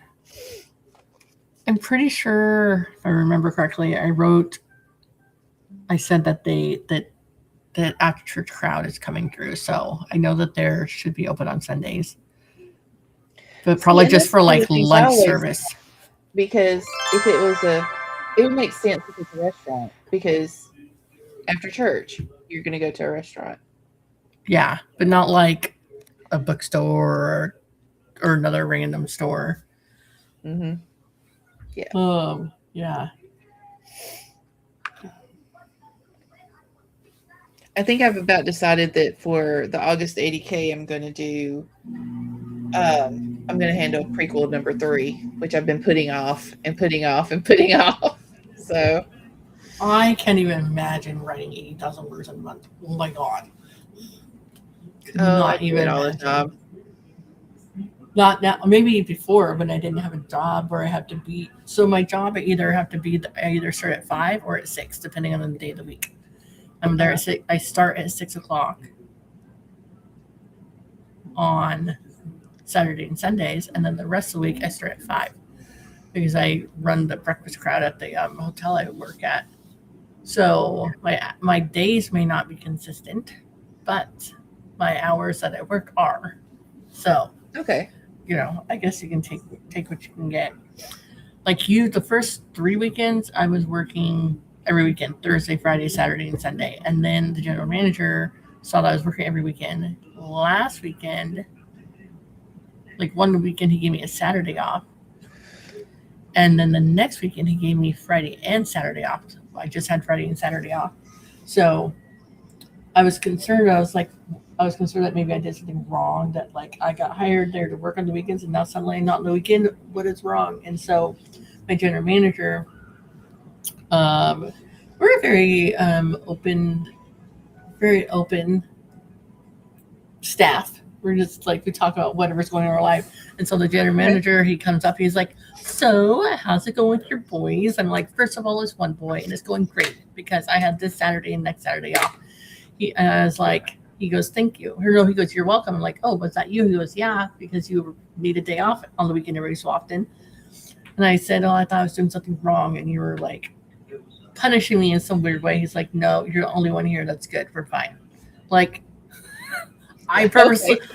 I'm pretty sure if I remember correctly, I said that that after church crowd is coming through, so I know that there should be open on Sundays, but probably just for like lunch service. Because if it was it would make sense if it's a restaurant because After church, you're going to go to a restaurant. Yeah, but not like a bookstore or another random store. Mm-hmm. Yeah. Yeah. I think I've about decided that for the August 80K, I'm going to handle prequel number 3, which I've been putting off and putting off and putting off. So, I can't even imagine writing 80,000 words in a month. Oh my god. Could I not do even it all the imagine. time. Not now, maybe before when I didn't have a job where I have to be. So my job, I either start at 5 or at 6, depending on the day of the week. I'm there at 6. I start at 6 o'clock on Saturday and Sundays, and then the rest of the week I start at 5 because I run the breakfast crowd at the hotel I work at. So my days may not be consistent, but my hours that I work are. So Okay. I guess you can take what you can get. Like you, the first 3 weekends I was working every weekend, Thursday, Friday, Saturday, and Sunday, and then the general manager saw that I was working every weekend. Last weekend, like one weekend, he gave me a Saturday off, and then the next weekend he gave me Friday and Saturday off. I just had Friday and Saturday off, so I was concerned. I was concerned that maybe I did something wrong. That like I got hired there to work on the weekends, and now suddenly I'm not on the weekend. What is wrong? And so my general manager, um, we're a very open staff. We're just like we talk about whatever's going on in our life. And so the general manager, he comes up, he's like, "So, how's it going with your boys?" I'm like, "First of all, it's one boy, and it's going great because I had this Saturday and next Saturday off." I was like, he goes, "Thank you." Or no, he goes, "You're welcome." I'm like, "Oh, was that you?" He goes, "Yeah, because you need a day off on the weekend every so often." And I said, "Oh, I thought I was doing something wrong," and you were like punishing me in some weird way. He's like, "No, you're the only one here. That's good. We're fine." Like Okay,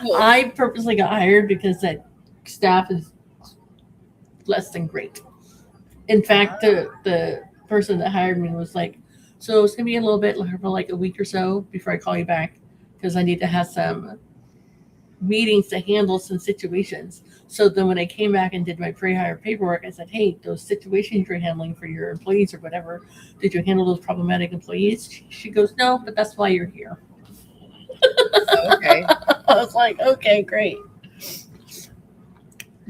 cool. I purposely got hired because that staff is less than great. In fact, the person that hired me was like, "So it's gonna be a little bit for like a week or so before I call you back because I need to have some meetings to handle some situations." So then when I came back and did my pre-hire paperwork, I said, "Hey, those situations you're handling for your employees or whatever, did you handle those problematic employees?" She goes, "No, but that's why you're here." Okay. I was like, "Okay, great."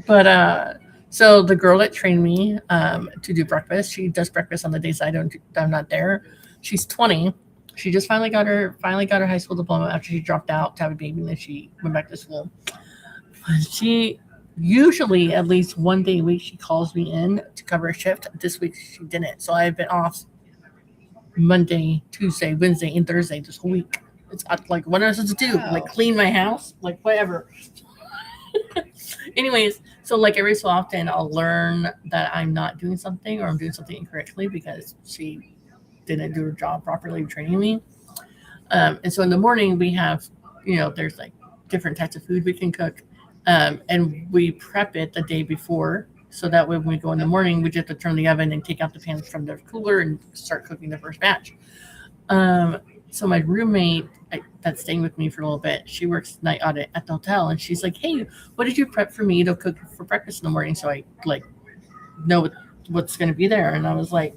But so the girl that trained me to do breakfast, she does breakfast on the days I'm not there. She's 20. She just finally got her high school diploma after she dropped out to have a baby, and then she went back to school. She usually at least one day a week she calls me in to cover a shift. This week she didn't, so I've been off Monday, Tuesday, Wednesday, and Thursday this whole week. It's like what am I supposed to do? Wow. Like clean my house? Like whatever. Anyways, so like every so often I'll learn that I'm not doing something or I'm doing something incorrectly because she didn't do her job properly training me. And so in the morning we have, there's like different types of food we can cook. And we prep it the day before. So that way when we go in the morning, we just have to turn the oven and take out the pans from the cooler and start cooking the first batch. So my roommate that's staying with me for a little bit, she works night audit at the hotel, and she's like, "Hey, what did you prep for me to cook for breakfast in the morning so I like know what's going to be there?" And I was like,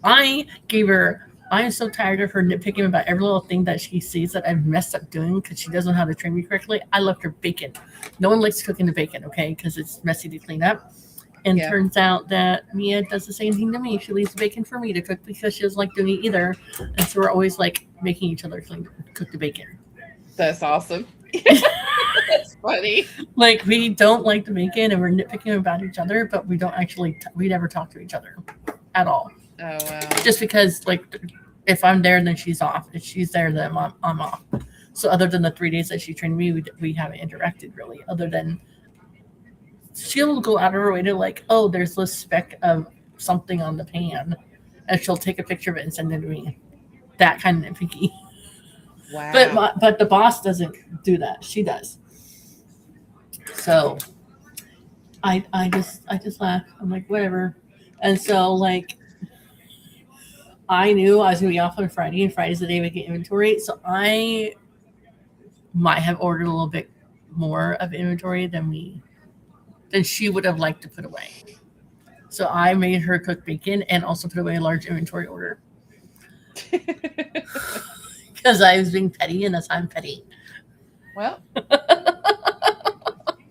I gave her. I am so tired of her nitpicking about every little thing that she sees that I've messed up doing because she doesn't know how to train me correctly. I left her bacon. No one likes cooking the bacon, okay? Because it's messy to clean up. And Yeah. turns out that Mia does the same thing to me. She leaves the bacon for me to cook because she doesn't like doing it either. And so we're always like making each other cook the bacon. That's awesome. That's funny. Like we don't like the bacon and we're nitpicking about each other, but we don't actually, we never talk to each other at all. Oh, wow. Just because like if I'm there, then she's off. If she's there, then I'm off. So other than the 3 days that she trained me, we haven't interacted really other than she'll go out of her way to like, oh, there's this speck of something on the pan, and she'll take a picture of it and send it to me. That kind of nitpicky. Wow. But the boss doesn't do that. She does. So I just laugh. I'm like whatever. And so like I knew I was going to be off on Friday, and Friday's the day we get inventory. So I might have ordered a little bit more of inventory than she would have liked to put away. So I made her cook bacon and also put away a large inventory order because I was being petty, and that's how I'm petty. Well,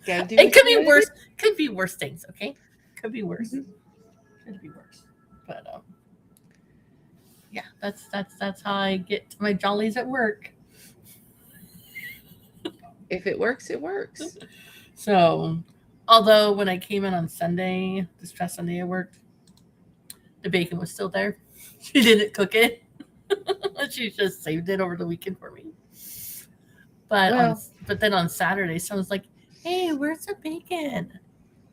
gotta do It what could you be gotta worse. Could be worse things. Okay, could be worse. do. Could be worse. But yeah, that's how I get to my jollies at work. If it works, it works. So, although when I came in on Sunday, this past Sunday I worked, the bacon was still there. She didn't cook it. She just saved it over the weekend for me. But then on Saturday, someone's like, "Hey, where's the bacon?"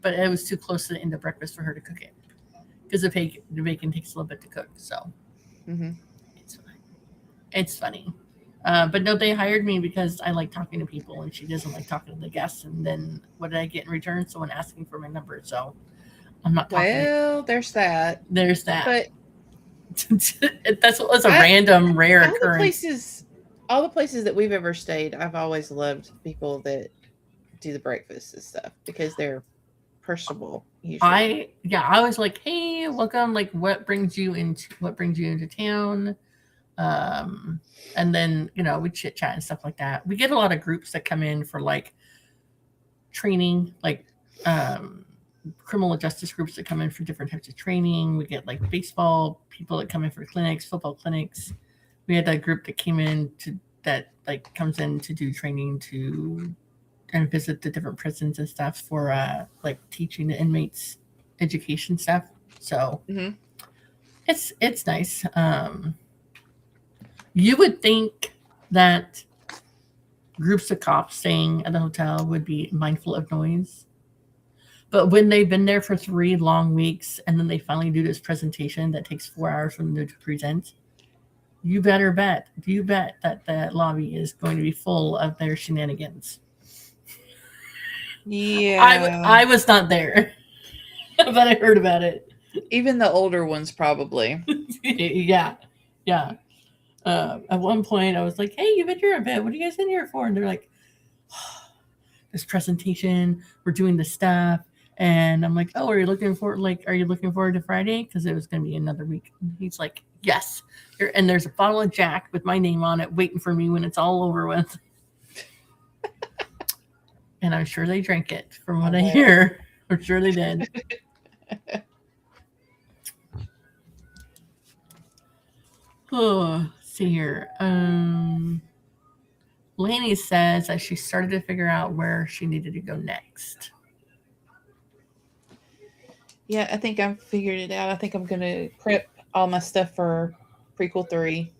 But it was too close to the end of breakfast for her to cook it because the bacon takes a little bit to cook. So it's fine. It's funny. But no, they hired me because I like talking to people, and she doesn't like talking to the guests. And then what did I get in return? Someone asking for my number. So I'm not talking. Well, there's that. There's that. But that's a random, rare occurrence. All the places that we've ever stayed, I've always loved people that do the breakfast and stuff because they're personable. Usually. I was like, hey, welcome. Like, what brings you into town? And then we chit chat and stuff like that. We get a lot of groups that come in for like training, like criminal justice groups that come in for different types of training. We get like baseball people that come in for clinics, football clinics. We had that group that came in comes in to do training and visit the different prisons and stuff for like teaching the inmates education stuff. So it's nice. You would think that groups of cops staying at the hotel would be mindful of noise. But when they've been there for 3 long weeks and then they finally do this presentation that takes 4 hours for them to present, you bet that that lobby is going to be full of their shenanigans. Yeah. I was not there, but I heard about it. Even the older ones probably. Yeah. At one point, I was like, "Hey, you've been here a bit. What are you guys in here for?" And they're like, "This presentation. We're doing this stuff." And I'm like, "Oh, are you looking forward to Friday? Because it was going to be another week." And he's like, "Yes." And there's a bottle of Jack with my name on it, waiting for me when it's all over with. And I'm sure they drank it. From what I hear, I'm sure they did. Oh. See here. Lainey says that she started to figure out where she needed to go next. Yeah, I think I've figured it out. I think I'm going to prep all my stuff for prequel 3.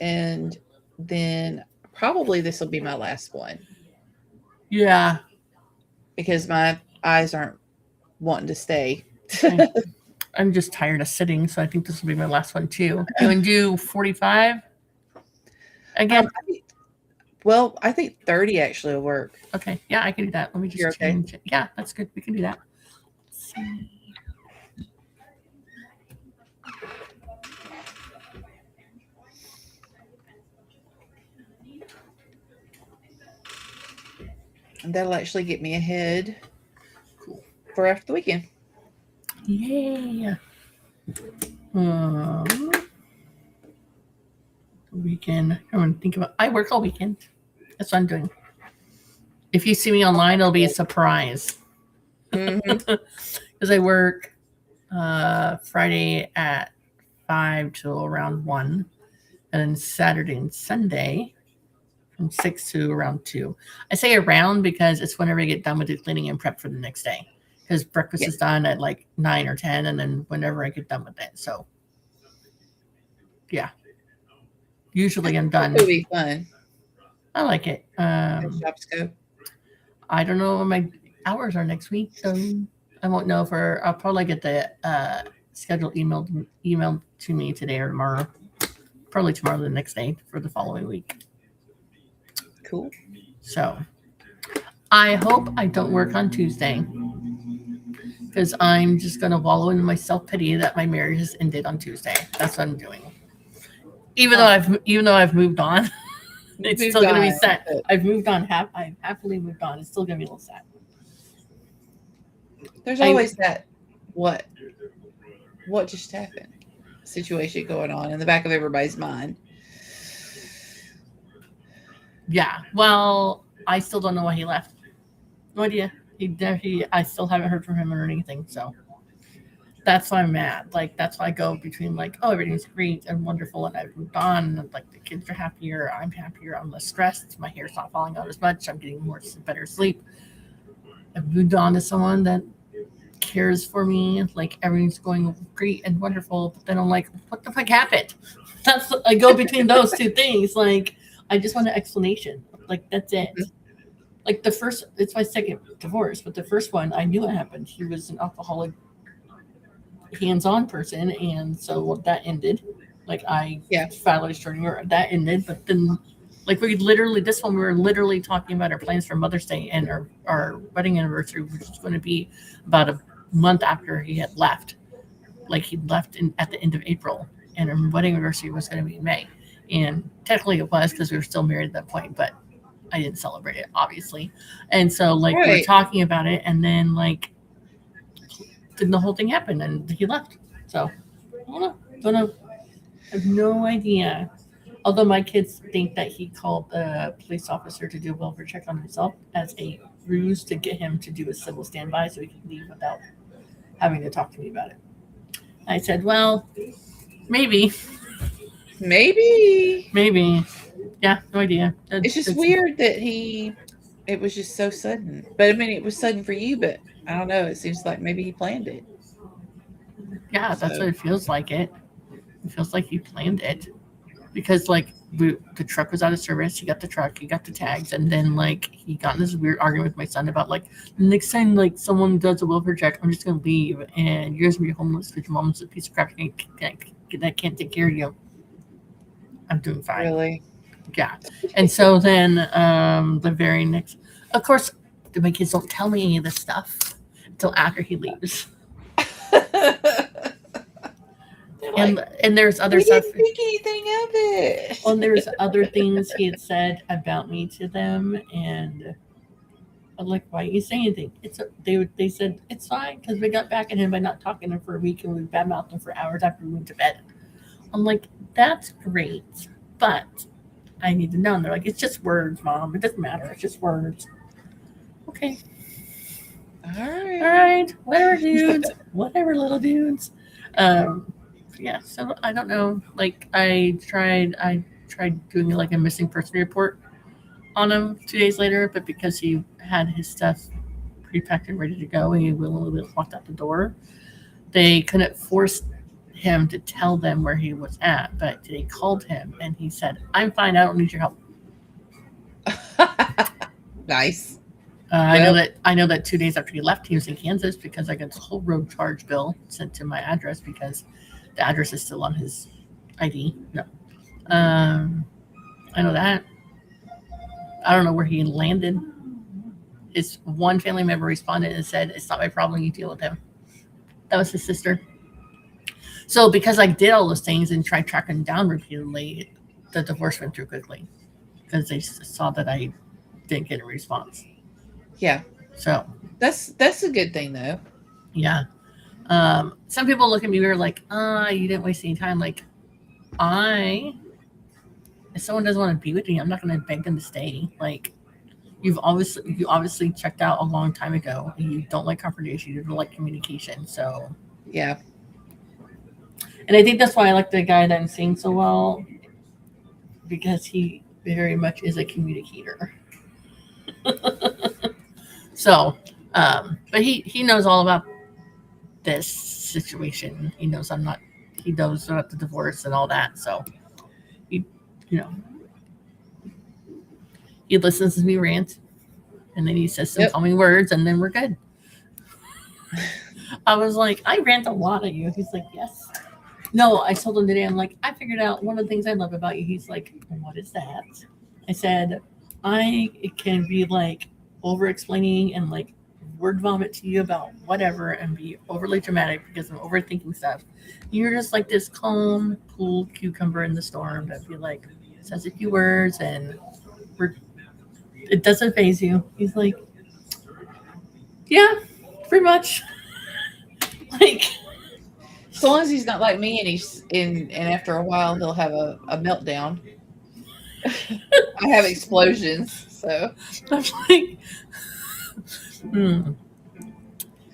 And then probably this will be my last one. Yeah. Because my eyes aren't wanting to stay. I'm just tired of sitting, so I think this will be my last one too. You want to do 45 again? I think 30 actually will work. Okay, yeah, I can do that. Let me just change it. Yeah, that's good. We can do that. Let's see. And that'll actually get me ahead for after the weekend. Yeah. Weekend. I'm going to think about. I work all weekend. That's what I'm doing. If you see me online, it'll be a surprise. Because I work Friday at 5 till around 1, and then Saturday and Sunday from 6 to around 2. I say around because it's whenever I get done with the cleaning and prep for the next day. Because breakfast is done at like 9 or 10, and then whenever I get done with it. So, yeah. Usually I'm done. It'll be fun. I like it. Job scope. I don't know what my hours are next week, so I won't know I'll probably get the schedule emailed to me today or tomorrow. Probably tomorrow, the next day for the following week. Cool. So I hope I don't work on Tuesday because I'm just going to wallow in my self-pity that my marriage has ended on Tuesday. That's what I'm doing. Even though I've moved on, it's Moved still going to be on, sad. but I've moved on. I've happily moved on. It's still going to be a little sad. there's always that what just happened situation going on in the back of everybody's mind. Yeah. Well, I still don't know why he left. No idea. I still haven't heard from him or anything. So that's why I'm mad. Like, that's why I go between like, oh, everything's great and wonderful, and I've moved on. And like, the kids are happier. I'm happier. I'm less stressed. My hair's not falling out as much. I'm getting better sleep. I've moved on to someone that cares for me. Like, everything's going great and wonderful. But then I'm like, what the fuck happened? I go between those two things. Like, I just want an explanation. Like, that's it. Like, it's my second divorce, but the first one, I knew what happened. He was an alcoholic, hands-on person, and so that ended. Like, I finally started, that ended. But then, like, we were literally talking about our plans for Mother's Day and our wedding anniversary, which was going to be about a month after he had left. Like, he left at the end of April, and our wedding anniversary was going to be in May. And technically it was, because we were still married at that point, but I didn't celebrate it, obviously. And so, like, we were talking about it, and then, like, then the whole thing happened, and he left. So, I don't know. I have no idea. Although my kids think that he called the police officer to do a welfare check on himself as a ruse to get him to do a civil standby so he could leave without having to talk to me about it. I said, well, maybe. Yeah, no idea. It's just weird that it was just so sudden. But I mean, it was sudden for you, but I don't know. It seems like maybe he planned it. Yeah, that's what it feels like. It feels like he planned it. Because, like, the truck was out of service. He got the truck, he got the tags, and then, like, he got in this weird argument with my son about, like, the next time, like, someone does a welfare check, I'm just going to leave, and you're going to be homeless because your mom's a piece of crap that can't take care of you. I'm doing fine. Really? Yeah. And so then the very next, of course, my kids don't tell me any of this stuff until after he leaves. And there's other stuff. We didn't think anything of it. Well, there's other things he had said about me to them, and I'm like, why didn't you say anything? They said it's fine because we got back at him by not talking to him for a week, and we badmouthed him for hours after we went to bed. I'm like, that's great, but I need to know. And they're like, it's just words, Mom. It doesn't matter. It's just words. Okay. All right. Whatever, dudes. Whatever, little dudes. Yeah. So I don't know. Like, I tried doing like a missing person report on him 2 days later, but because he had his stuff pre-packed and ready to go, and he willingly walked out the door, they couldn't force him to tell them where he was at. But they called him, and he said, "I'm fine. I don't need your help." Nice. I know that 2 days after he left, he was in Kansas because I got this whole road charge bill sent to my address because the address is still on his ID. No, I know that. I don't know where he landed. His one family member responded and said, "It's not my problem. You deal with him." That was his sister. So because I did all those things and tried tracking him down repeatedly, the divorce went through quickly because they saw that I didn't get a response. Yeah. So that's a good thing, though. Yeah. Some people look at me weird, like, you didn't waste any time. Like, if someone doesn't want to be with me, I'm not going to beg them to stay. Like, you obviously checked out a long time ago. And you don't like confrontation. You don't like communication. So yeah. And I think that's why I like the guy that I'm seeing so well, because he very much is a communicator. So, but he knows all about this situation. He knows he knows about the divorce and all that. So he listens to me rant, and then he says some calming words, and then we're good. I was like, I rant a lot at you. He's like, yes. No, I told him today, I'm like, I figured out one of the things I love about you. He's like, what is that? I said, it can be like over explaining and like word vomit to you about whatever and be overly dramatic because I'm overthinking stuff. You're just like this calm, cool cucumber in the storm that be like says a few words and we're, it doesn't phase you. He's like, yeah, pretty much. Like, So long as he's not like me and he's in, and after a while he'll have a meltdown. I have explosions, so I'm like, hmm.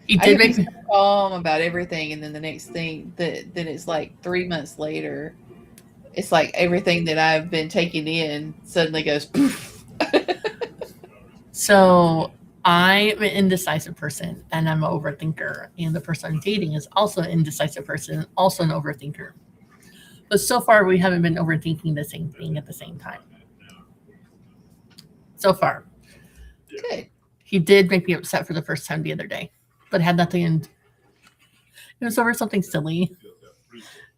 He I did can be make so me. calm about everything, and then the next thing that then it's like 3 months later, it's like everything that I've been taking in suddenly goes poof. So I'm an indecisive person and I'm an overthinker. And the person I'm dating is also an indecisive person, also an overthinker. But so far, we haven't been overthinking the same thing at the same time. So far. Good. He did make me upset for the first time the other day, but it had nothing. It was over something silly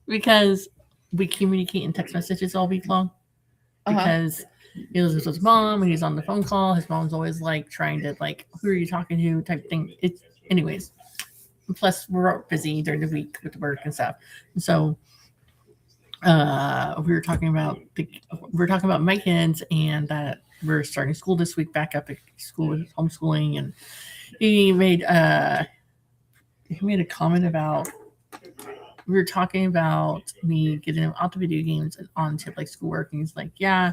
because we communicate in text messages all week long. Because he lives with his mom and he's on the phone call. His mom's always like trying to like, who are you talking to? Type thing. It's anyways. Plus, we're busy during the week with work and stuff. And so we were talking about my kids and that we're starting school this week back up at school with homeschooling and he made a comment about we were talking about me getting him out the video games and onto like schoolwork and he's like yeah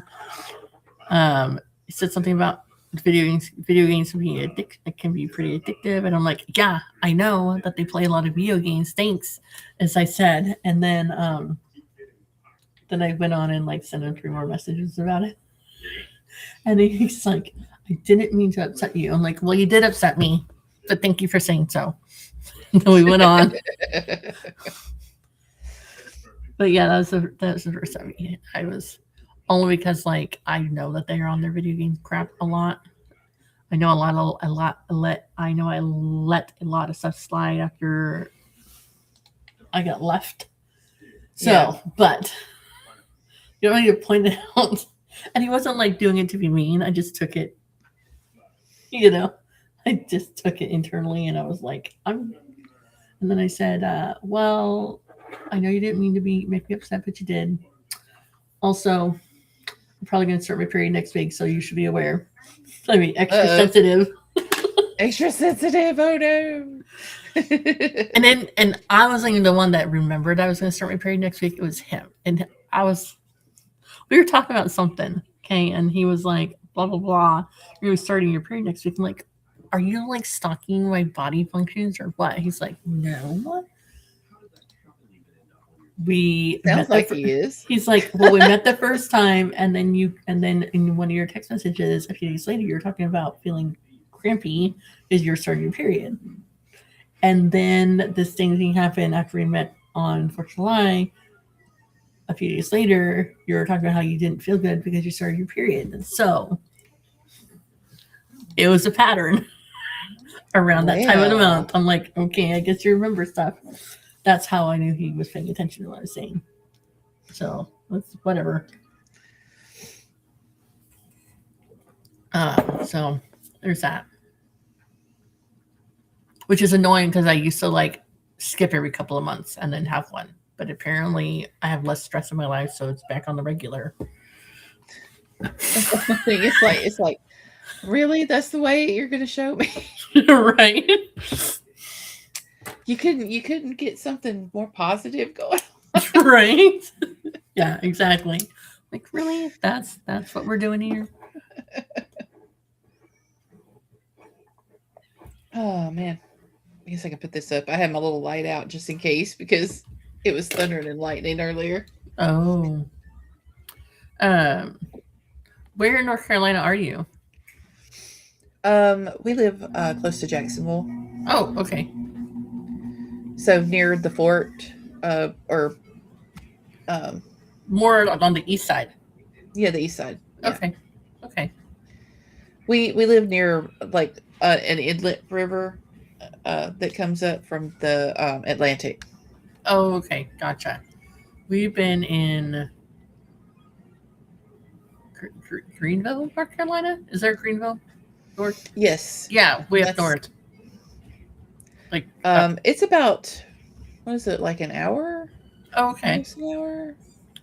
he said something about video games can be pretty addictive and I'm like yeah I know that they play a lot of video games thanks as I said and then I went on and like sent him 3 more messages about it. And he's like, I didn't mean to upset you. I'm like, well, you did upset me, but thank you for saying so. And then we went on. But yeah, that was the first time I was only because like I know that they are on their video game crap a lot. I know I let a lot of stuff slide after I got left. So, yeah. But you don't need to point it out. And he wasn't like doing it to be mean. I just took it, I just took it internally and I was like, and then I said, well, I know you didn't mean to make me upset, but you did. Also, I'm probably going to start my period next week, so you should be aware. I mean, extra sensitive. Extra sensitive, oh no. and I wasn't even the one that remembered I was going to start my period next week. It was him. And we were talking about something, okay? And he was like, blah, blah, blah. You're starting your period next week. I'm like, are you like stalking my body functions or what? He's like, no. Sounds like he is. He's like, well, we met the first time, and then in one of your text messages a few days later, you're talking about feeling crampy because you're starting your period. And then this thing happened after we met on 4th of July. A few days later, you were talking about how you didn't feel good because you started your period. And so it was a pattern around that time of the month. I'm like, okay, I guess you remember stuff. That's how I knew he was paying attention to what I was saying. So that's whatever. So there's that. Which is annoying because I used to like skip every couple of months and then have one. But apparently I have less stress in my life, so it's back on the regular. It's like, really? That's the way you're going to show me? Right? You couldn't get something more positive going on. Right? Yeah, exactly. Like, really? That's what we're doing here? Oh, man. I guess I can put this up. I had my little light out just in case because it was thundering and lightning earlier. Oh. Where in North Carolina are you? We live close to Jacksonville. Oh, okay. So near the fort, or more on the east side. Yeah, the east side. Yeah. Okay. We live near like an inlet river that comes up from the Atlantic. Oh, okay, gotcha. We've been in Greenville, North Carolina. Is there Greenville? North? Yes. Yeah, way up north. Like, It's about, what is it, like an hour? okay. Almost an hour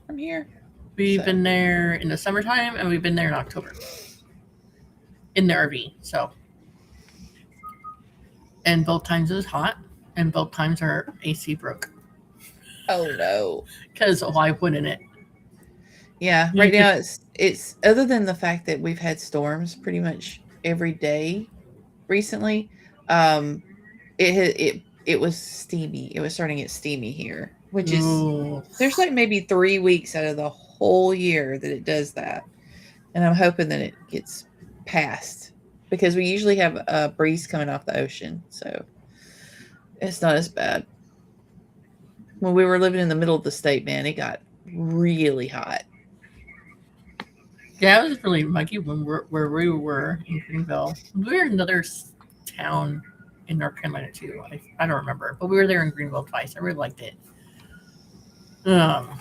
from here. We've So. been there in the summertime and we've been there in October in the RV. So, and both times it was hot, and both times our AC broke. Oh no. Because why wouldn't it? Yeah, You right now could, it's other than the fact that we've had storms pretty much every day recently, um, it was steamy. It was starting to get steamy here, which is, ooh, there's like maybe 3 weeks out of the whole year that it does that, and I'm hoping that it gets past because we usually have a breeze coming off the ocean, so it's not as bad. When we were living in the middle of the state, man, it got really hot. yeah, it was really muggy when where we were in Greenville. We were in another town in North Carolina too. I don't remember, but we were there in Greenville twice. I really liked it. Um.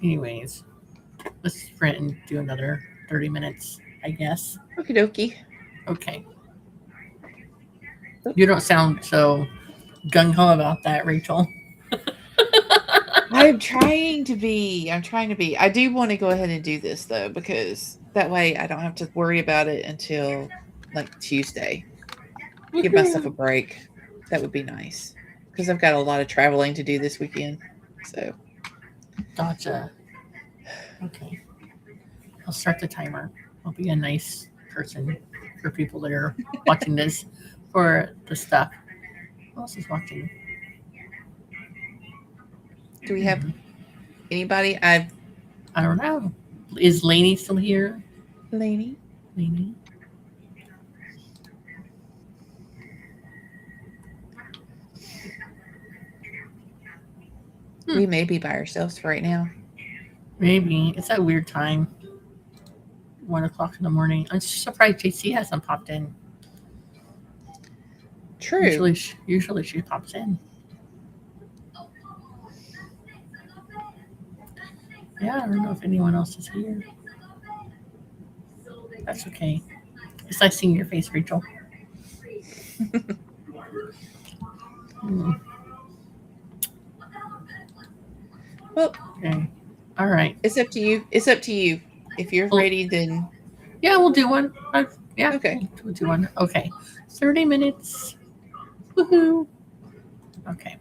Anyways, let's sprint and do another 30 minutes, I guess. Okie dokie. Okay. You don't sound so gung ho about that, Rachel. I'm trying to be. I'm trying to be. I do want to go ahead and do this though, because that way I don't have to worry about it until like Tuesday. Give myself a Woohoo. break. That would be nice because I've got a lot of traveling to do this weekend. So, Gotcha. Okay. I'll start the timer. I'll be a nice person for people that are watching this for the stuff. Who else is watching? do we have anybody? I I don't know. Is Lainey still here? Lainey. Lainey? We may be by ourselves for right now. Maybe. It's that weird time. 1 o'clock in the morning. I'm surprised JC hasn't popped in. True. Usually she pops in. Yeah, I don't know if anyone else is here. That's okay. It's nice seeing your face, Rachel. Hmm. Well, Okay. All right. it's up to you. It's up to you. If you're Well, ready, then yeah, we'll do one. Yeah, okay. we'll do one. Okay. 30 minutes. Woohoo. Okay.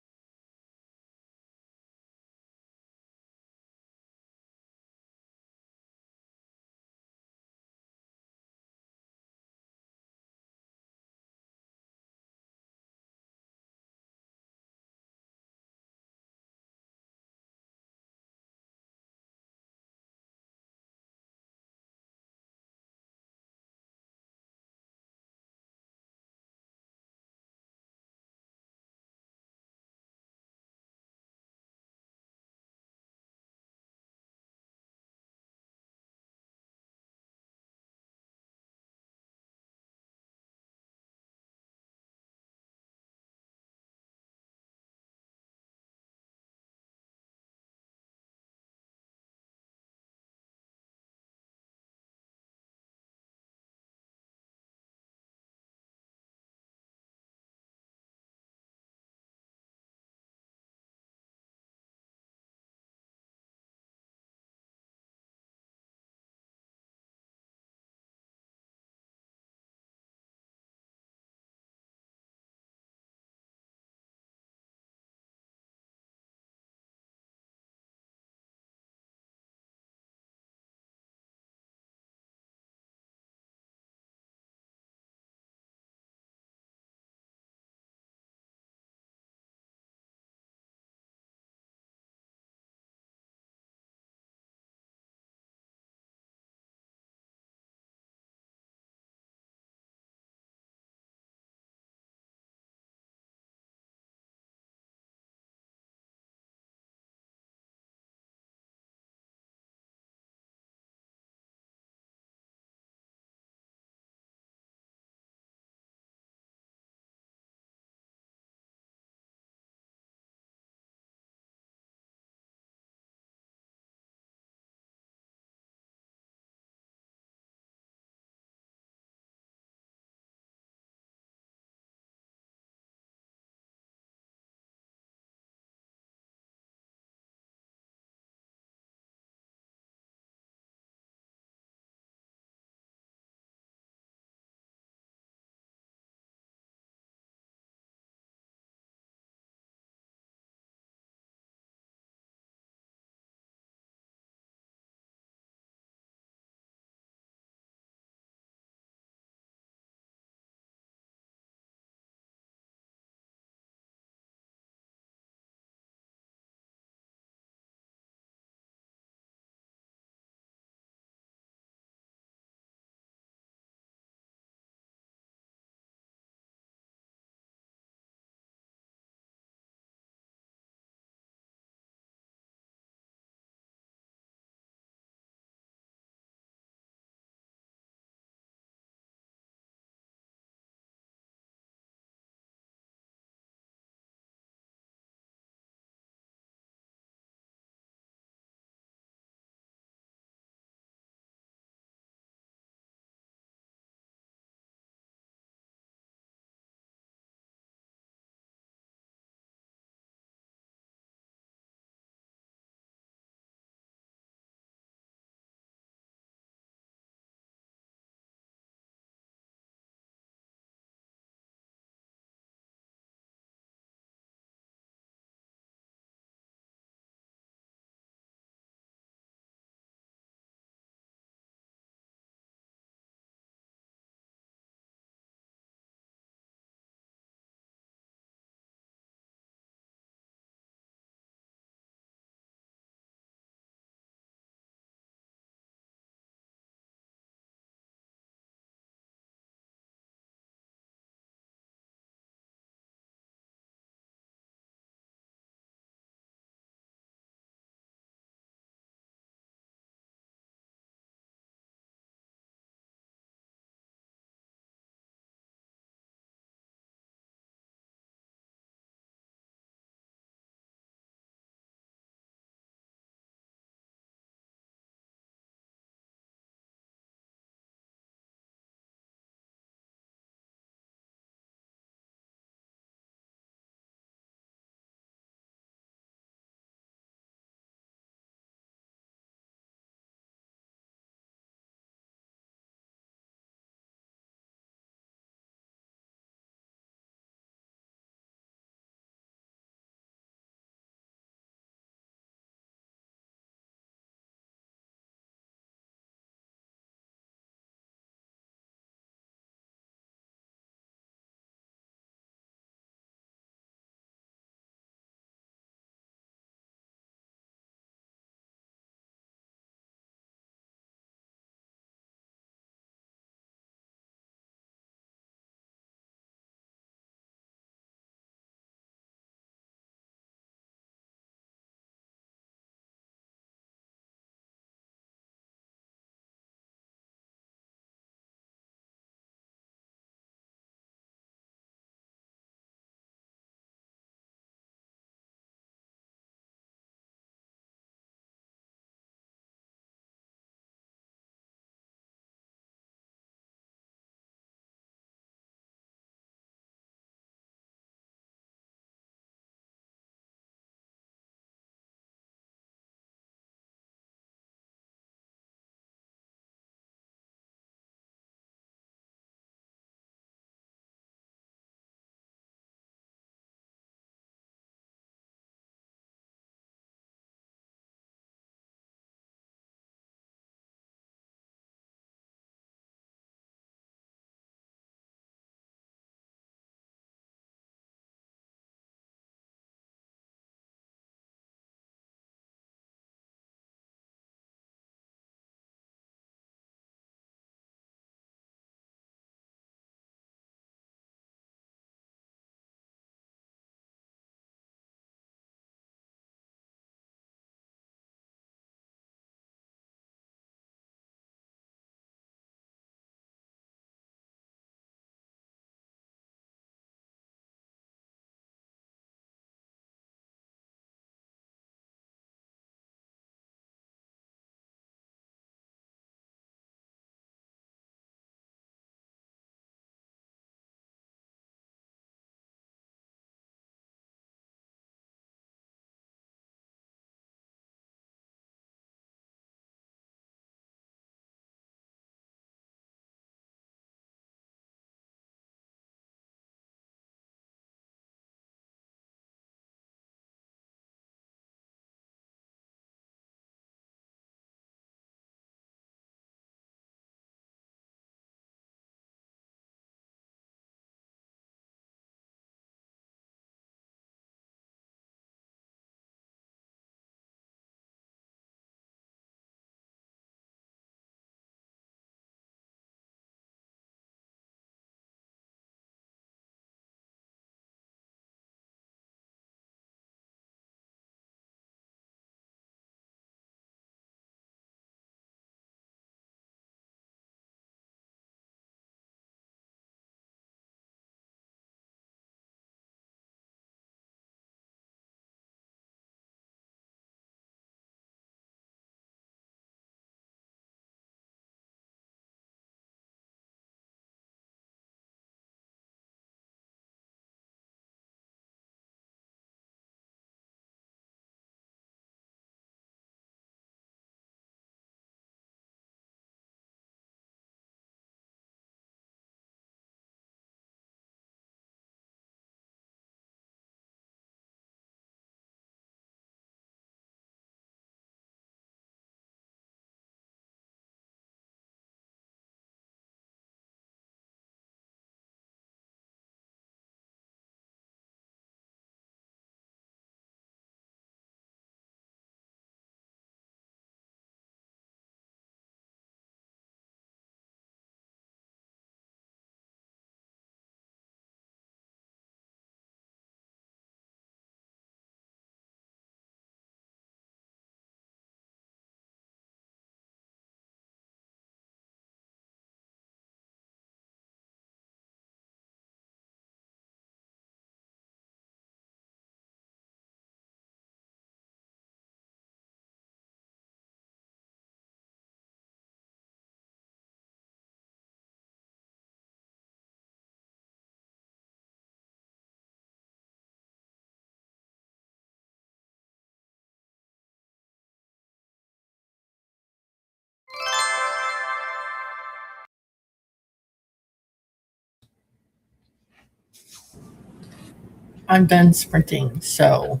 I'm done sprinting, so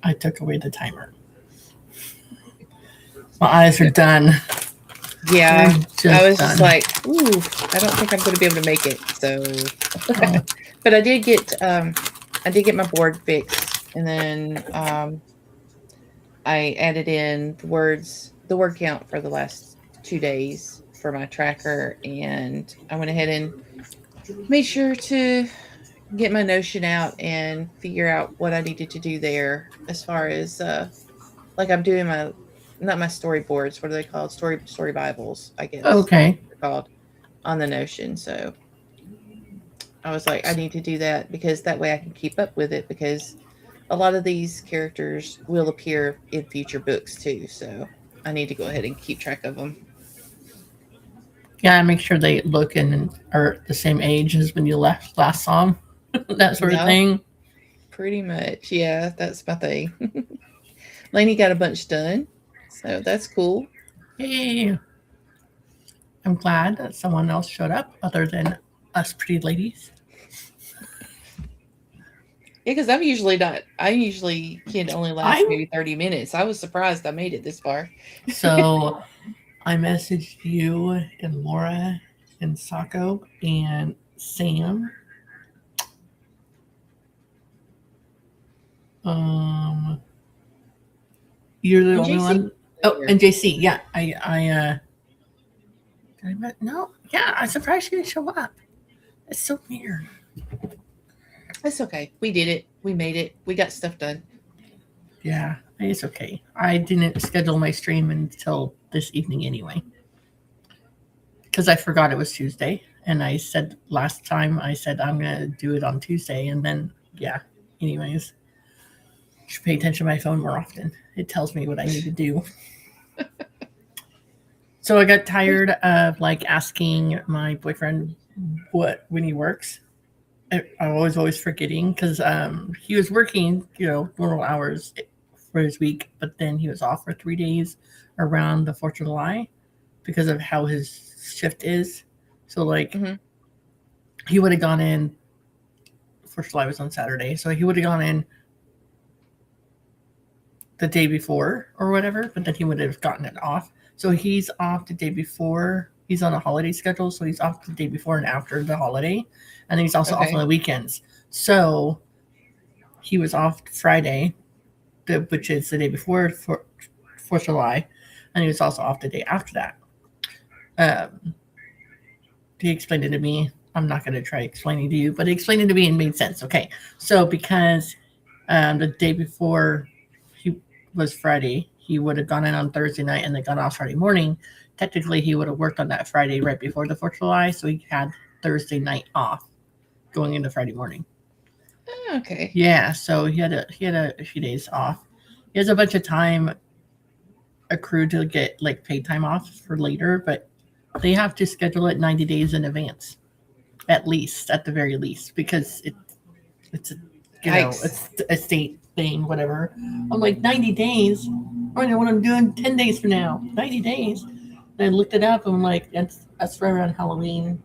I took away the timer. My eyes are done. Yeah, They're I just was just done. like, ooh, I don't think I'm going to be able to make it. So, Oh, but I did get my board fixed, and then I added in the word count for the last 2 days for my tracker, and I went ahead and made sure to get my Notion out and figure out what I needed to do there as far as like I'm doing my not my storyboards, what are they called? Story Bibles, I guess okay. they're called on the Notion. So I was like, I need to do that because that way I can keep up with it because a lot of these characters will appear in future books too. So I need to go ahead and keep track of them. Yeah, make sure they look and are the same age as when you last saw them. That sort of Yep, thing. pretty much. Yeah, that's my thing. Lainey got a bunch done. So that's cool. Hey, I'm glad that someone else showed up other than us pretty ladies. Yeah, because I'm usually not. I usually can only last I'm maybe 30 minutes. I was surprised I made it this far. so I messaged you and Laura and Sako and Sam. Um, you're the And only JC one. Oh, here. and JC. Yeah, no, yeah. I'm surprised she didn't show up. It's so weird. That's okay. We did it. We made it. We got stuff done. Yeah, it's okay. I didn't schedule my stream until this evening anyway, because I forgot it was Tuesday, and I said last time I said I'm gonna do it on Tuesday, and then yeah. Anyways, should pay attention to my phone more often. It tells me what I need to do. So I got tired of like asking my boyfriend what when he works. I was always forgetting because he was working, normal hours for his week, but then he was off for 3 days around the 4th of July because of how his shift is. So like Hmm. he would have gone in. 4th of July was on Saturday, so he would have gone in the day before or whatever, but then he would have gotten it off. So he's off the day before. He's on a holiday schedule, so he's off the day before and after the holiday, and then he's also off on Okay. the weekends. So he was off Friday, which is the day before 4th of July, and he was also off the day after that. Um, he explained it to me. I'm not going to try explaining to you, but he explained it to me and made sense. Okay, so because the day before he was Friday, he would have gone in on Thursday night and then got off Friday morning. Technically, he would have worked on that Friday right before the 4th of July, so he had Thursday night off going into Friday morning. Okay. Yeah, so he had a few days off. He has a bunch of time accrued to get like paid time off for later, but they have to schedule it 90 days in advance, at the very least, because it's a Yikes. it's a state thing, whatever. I'm like 90 days. I know what I'm doing 10 days from now. 90 days. And I looked it up and I'm like, that's right around Halloween.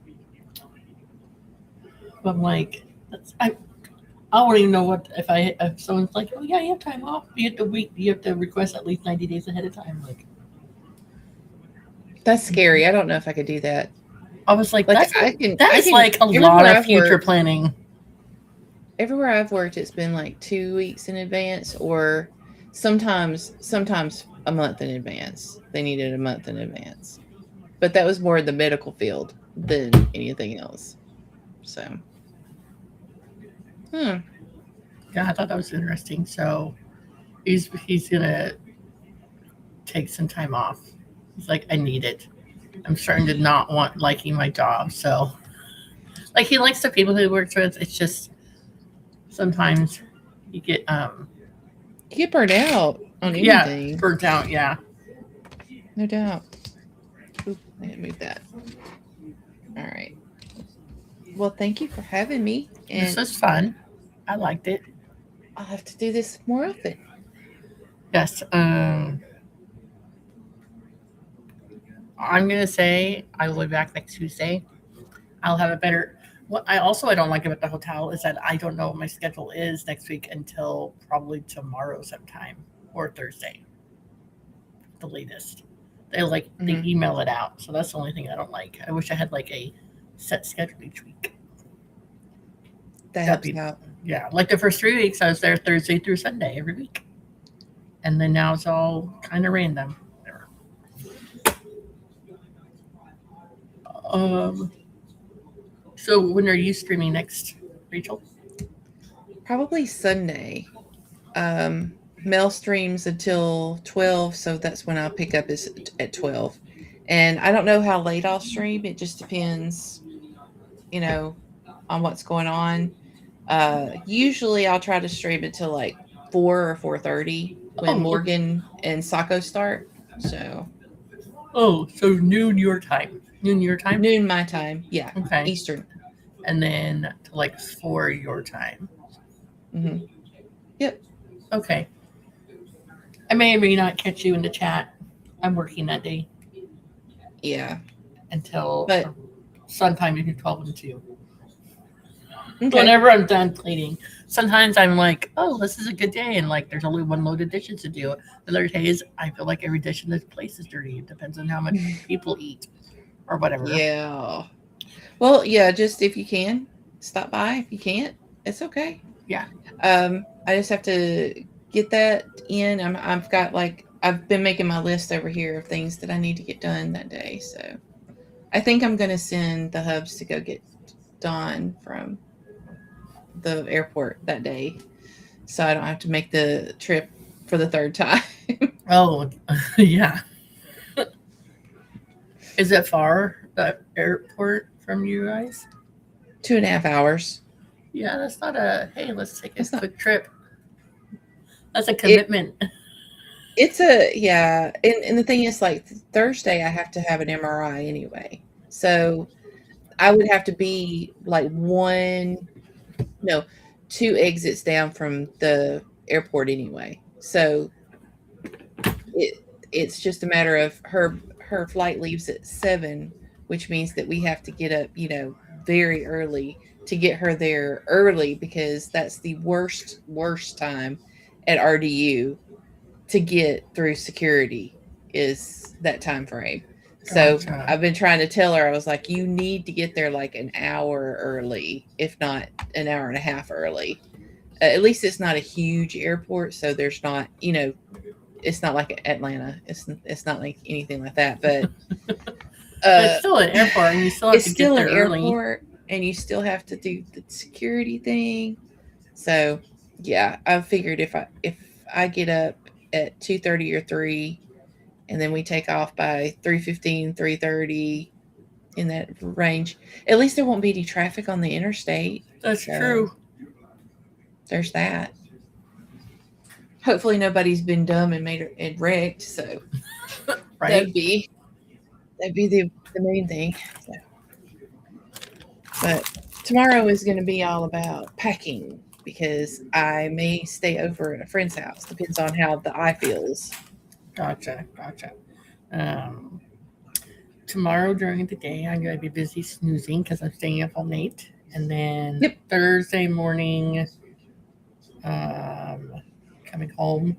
But I'm like, I don't even know what if someone's like, oh yeah, you have time off. You have to request at least 90 days ahead of time. Like That's scary. I don't know if I could do that. I was like, Like that I is can like a lot everywhere of I've future worked, planning. it's been like 2 weeks in advance or sometimes a month in advance. They needed a month in advance. But that was more in the medical field than anything else. So, hmm. Yeah, I thought that was interesting. So he's gonna take some time off. He's like, I need it. I'm starting to not want liking my job. So like he likes the people he works with. It's just sometimes you get You get burned out on yeah, anything, burnt out. Yeah. no doubt. Oop, I didn't move that. All right. Well, thank you for having me, This and was fun. I liked it. I'll have to do this more often. Yes. I'm gonna say I will be back next Tuesday. I'll have a better What I don't like about the hotel is that I don't know what my schedule is next week until probably tomorrow sometime or Thursday, the latest. They Mhm. email it out, so that's the only thing I don't like. I wish I had like a set schedule each week. That That'd helps be out. yeah. Like the first 3 weeks, I was there Thursday through Sunday every week, and then now it's all kind of random. Um. So when are you streaming next, Rachel? Probably Sunday. Mel streams until 12, so that's when I'll pick up is at 12. And I don't know how late I'll stream. It just depends, you know, on what's going on. Usually I'll try to stream until like 4 or 4:30 when Oh, Morgan and Sako start. So so noon your time. Noon your time. noon my time. Yeah, Okay, Eastern. and then to like 4 your time. Hmm. Yep. Okay. I may or may not catch you in the chat. I'm working that day Yeah. until But sometime between 12 and 2. okay. Whenever I'm done cleaning, sometimes I'm like, oh, this is a good day. And like, there's only one load of dishes to do. The other days, I feel like every dish in this place is dirty. It depends on how much people eat or whatever. Yeah. Well, yeah, just if you can, stop by. If you can't, it's okay. Yeah. I just have to get that in. I've got like I've been making my list over here of things that I need to get done that day. So I think I'm gonna send the hubs to go get Dawn from the airport that day, so I don't have to make the trip for the third time. Oh, yeah. Is it far, the airport, from you guys? 2.5 hours. Yeah, that's not a, hey, let's take a That's not quick trip. That's a it. commitment. It's a yeah, and the thing is, like Thursday, I have to have an MRI anyway, so I would have to be like no, 2 exits down from the airport anyway. So it it's just a matter of her flight leaves at 7, which means that we have to get up, very early to get her there early because that's the worst time at RDU to get through security is that time frame. So Gotcha. I've been trying to tell her, I was like, you need to get there like an hour early, if not an hour and a half early. At least it's not a huge airport, so there's not, it's not like Atlanta. It's not like anything like that, but But it's uh, still an airport, and you still have it's to get still an there early. airport, and you still have to do the security thing. So yeah, I figured if I get up at 2:30 or 3, and then we take off by 3:15, 3:30 in that range. At least there won't be any traffic on the interstate. That's So true. there's that. Hopefully nobody's been dumb and made it wrecked. So Right? that'd be that'd be the main thing. So, but tomorrow is going to be all about packing because I may stay over at a friend's house. Depends on how the eye feels. Gotcha. Gotcha. Um, Tomorrow during the day, I'm going to be busy snoozing because I'm staying up all night. And then Yep. Thursday morning, um, coming home,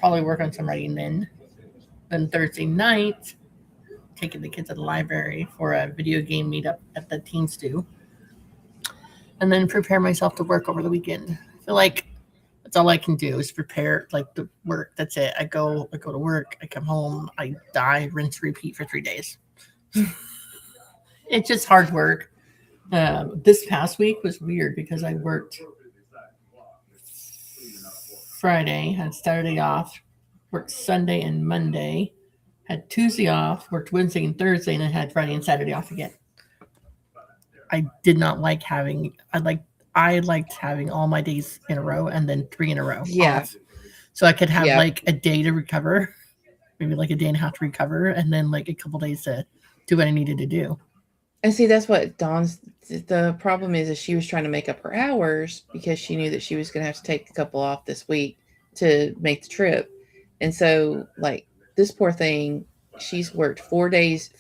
probably work on some writing then. Then Thursday night, taking the kids to the library for a video game meetup at the Teen Stew. And then prepare myself to work over the weekend. I feel like that's all I can do is prepare like the work. That's it. I go to work, I come home, I die, rinse, repeat for 3 days. It's just hard work. This past week was weird because I worked Friday, had Saturday off, worked Sunday and Monday, had Tuesday off, worked Wednesday and Thursday, and then had Friday and Saturday off again. I did not like having. I liked having all my days in a row and then 3 in a row Yeah. off, so I could have Yeah. like a day to recover, maybe like a day and a half to recover, and then like a couple days to do what I needed to do. And see, that's what Dawn's the problem is she was trying to make up her hours because she knew that she was going to have to take a couple off this week to make the trip. And so, like, this poor thing, she's worked 4 days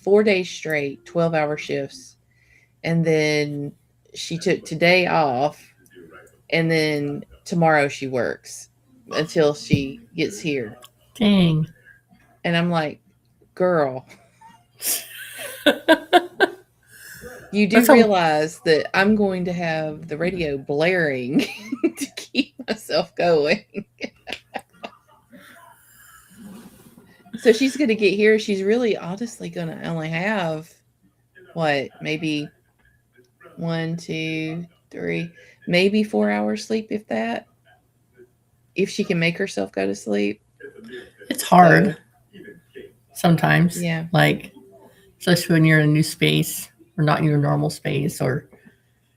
straight, 12-hour shifts. and then she took today off, and then tomorrow she works until she gets here. Dang. And I'm like, girl, you do That's a realize that I'm going to have the radio blaring to keep myself going. So she's going to get here. She's really honestly going to only have what, maybe 1, 2, 3, maybe 4 hours sleep, if that, if she can make herself go to sleep. it's hard So, sometimes. yeah. Like, especially when you're in a new space or not in your normal space, or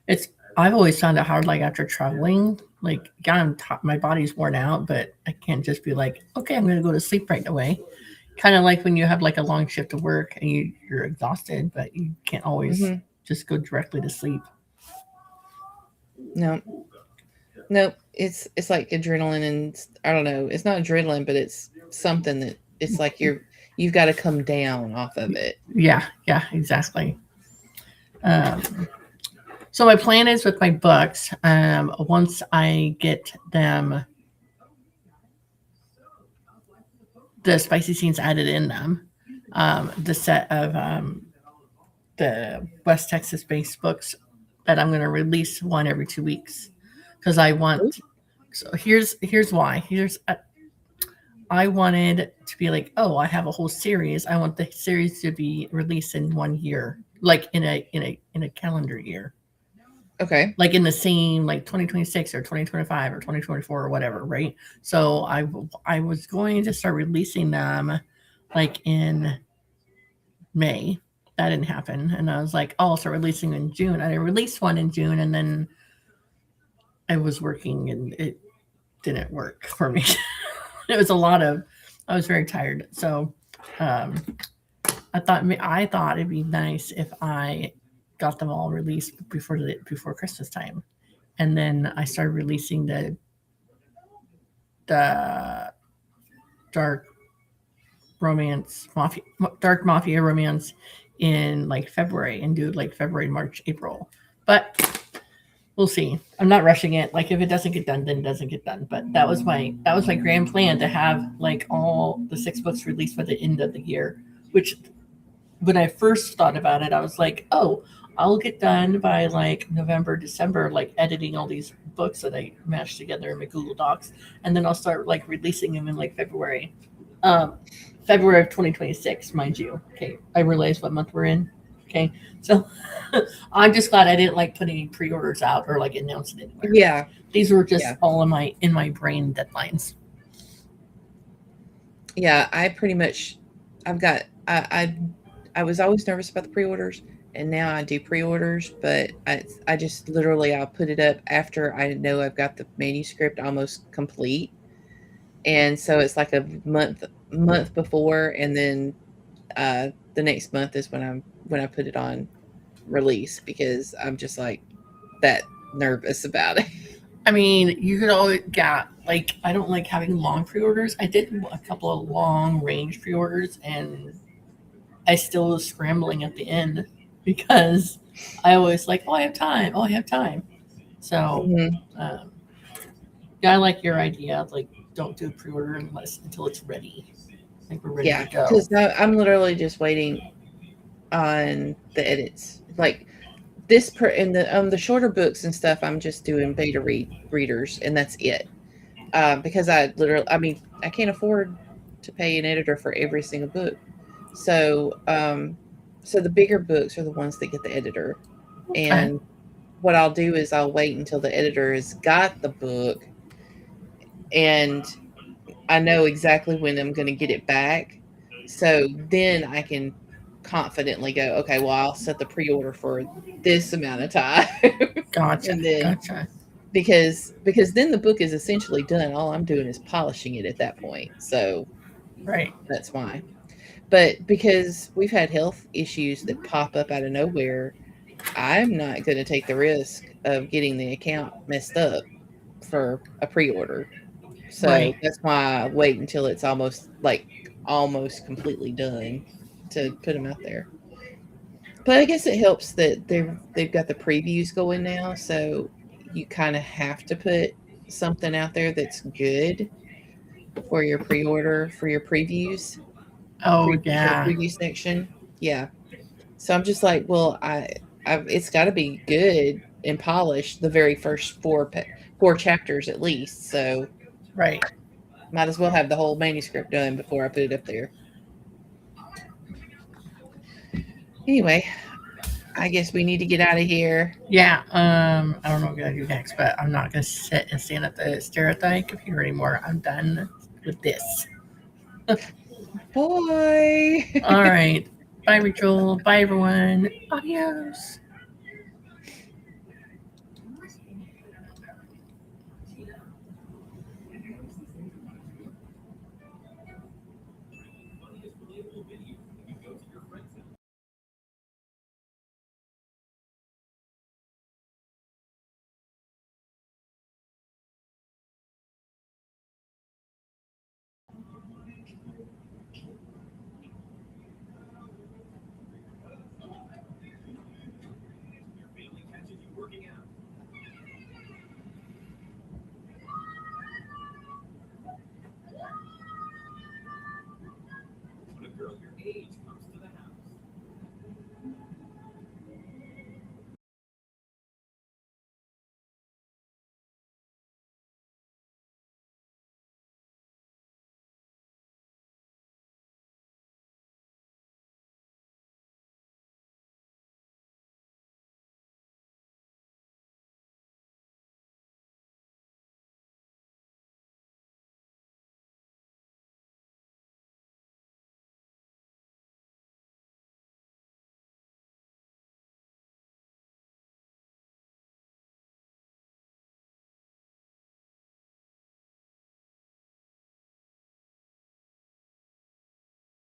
it's. I've always found it hard. Like after traveling, like yeah, my body's worn out, but I can't just be like, okay, I'm going to go to sleep right away. Kind of like when you have like a long shift of work and you're exhausted, but you can't always Hmm. just go directly to sleep. No, no, it's like adrenaline, and I don't know. It's not adrenaline, but it's something that it's like you've got to come down off of it. Yeah, yeah, exactly. Um, so my plan is with my books. Once I get them, the spicy scenes added in them, the set of the West Texas based books that I'm going to release one every 2 weeks because I want. So here's why. I wanted to be like, oh, I have a whole series. I want the series to be released in 1 year, like in a calendar year, Okay. like in the same like 2026 or 2025 or 2024 or whatever, right? So I was going to start releasing them like in May. That didn't happen, and I was like, oh, I'll start releasing in June. I released one in June, and then I was working, and it didn't work for me. It was a lot of. I was very tired, so um, I thought it'd be nice if I got them all released before Christmas time, and then I started releasing the dark romance mafia dark mafia romance in like February and do like February, March, April. But we'll see. I'm not rushing it. Like if it doesn't get done, then it doesn't get done. But that was my grand plan to have like all the 6 books released by the end of the year. Which when I first thought about it, I was like, oh, I'll get done by like November, December, like editing all these books that I mashed together in my Google Docs, and then I'll start like releasing them in like February. Um, February of 2026, mind you. Okay, I realize what month we're in. Okay, so I'm just glad I didn't like put any pre-orders out or like announce it anywhere. Yeah. These were just Yeah. all in my brain deadlines. Yeah. I pretty much, I've got, I was always nervous about the pre-orders, and now I do pre-orders, but I just literally, I'll put it up after I know I've got the manuscript almost complete. And so it's like a month before, and then the next month is when I put it on release, because I'm just like that nervous about it. I mean, you could always get like I don't like having long pre-orders. I did a couple of long range pre-orders, and I still was scrambling at the end because I always like, oh, I have time. Oh, I have time. So, Hmm. um, yeah, I like your idea. Of, like, don't do a pre-order until it's ready. Like we're ready to Yeah, go. because I'm literally just waiting on the edits. Like this per in the shorter books and stuff, I'm just doing beta readers, and that's it. Because I literally, I mean, I can't afford to pay an editor for every single book. So, so the bigger books are the ones that get the editor. Okay. And what I'll do is I'll wait until the editor has got the book, and I know exactly when I'm going to get it back. So then I can confidently go, okay, well, I'll set the pre-order for this amount of time. Gotcha. And then, Gotcha. because then the book is essentially done. All I'm doing is polishing it at that point. So Right. that's why. But because we've had health issues that pop up out of nowhere, I'm not going to take the risk of getting the account messed up for a pre-order. So Right. that's why I wait until it's almost completely done to put them out there. But I guess it helps that they've got the previews going now, so you kind of have to put something out there that's good for your pre-order for your previews Oh for the yeah, preview section. Yeah. So I'm just like, well, it's got to be good and polished the very first four chapters at least. So right. might as well have the whole manuscript done before I put it up there. Anyway, I guess we need to get out of here. Yeah. I don't know what I'm gonna do next, but I'm not gonna sit and stare at the computer anymore. I'm done with this. Bye. All right. Bye, Rachel. Bye, everyone. Adios.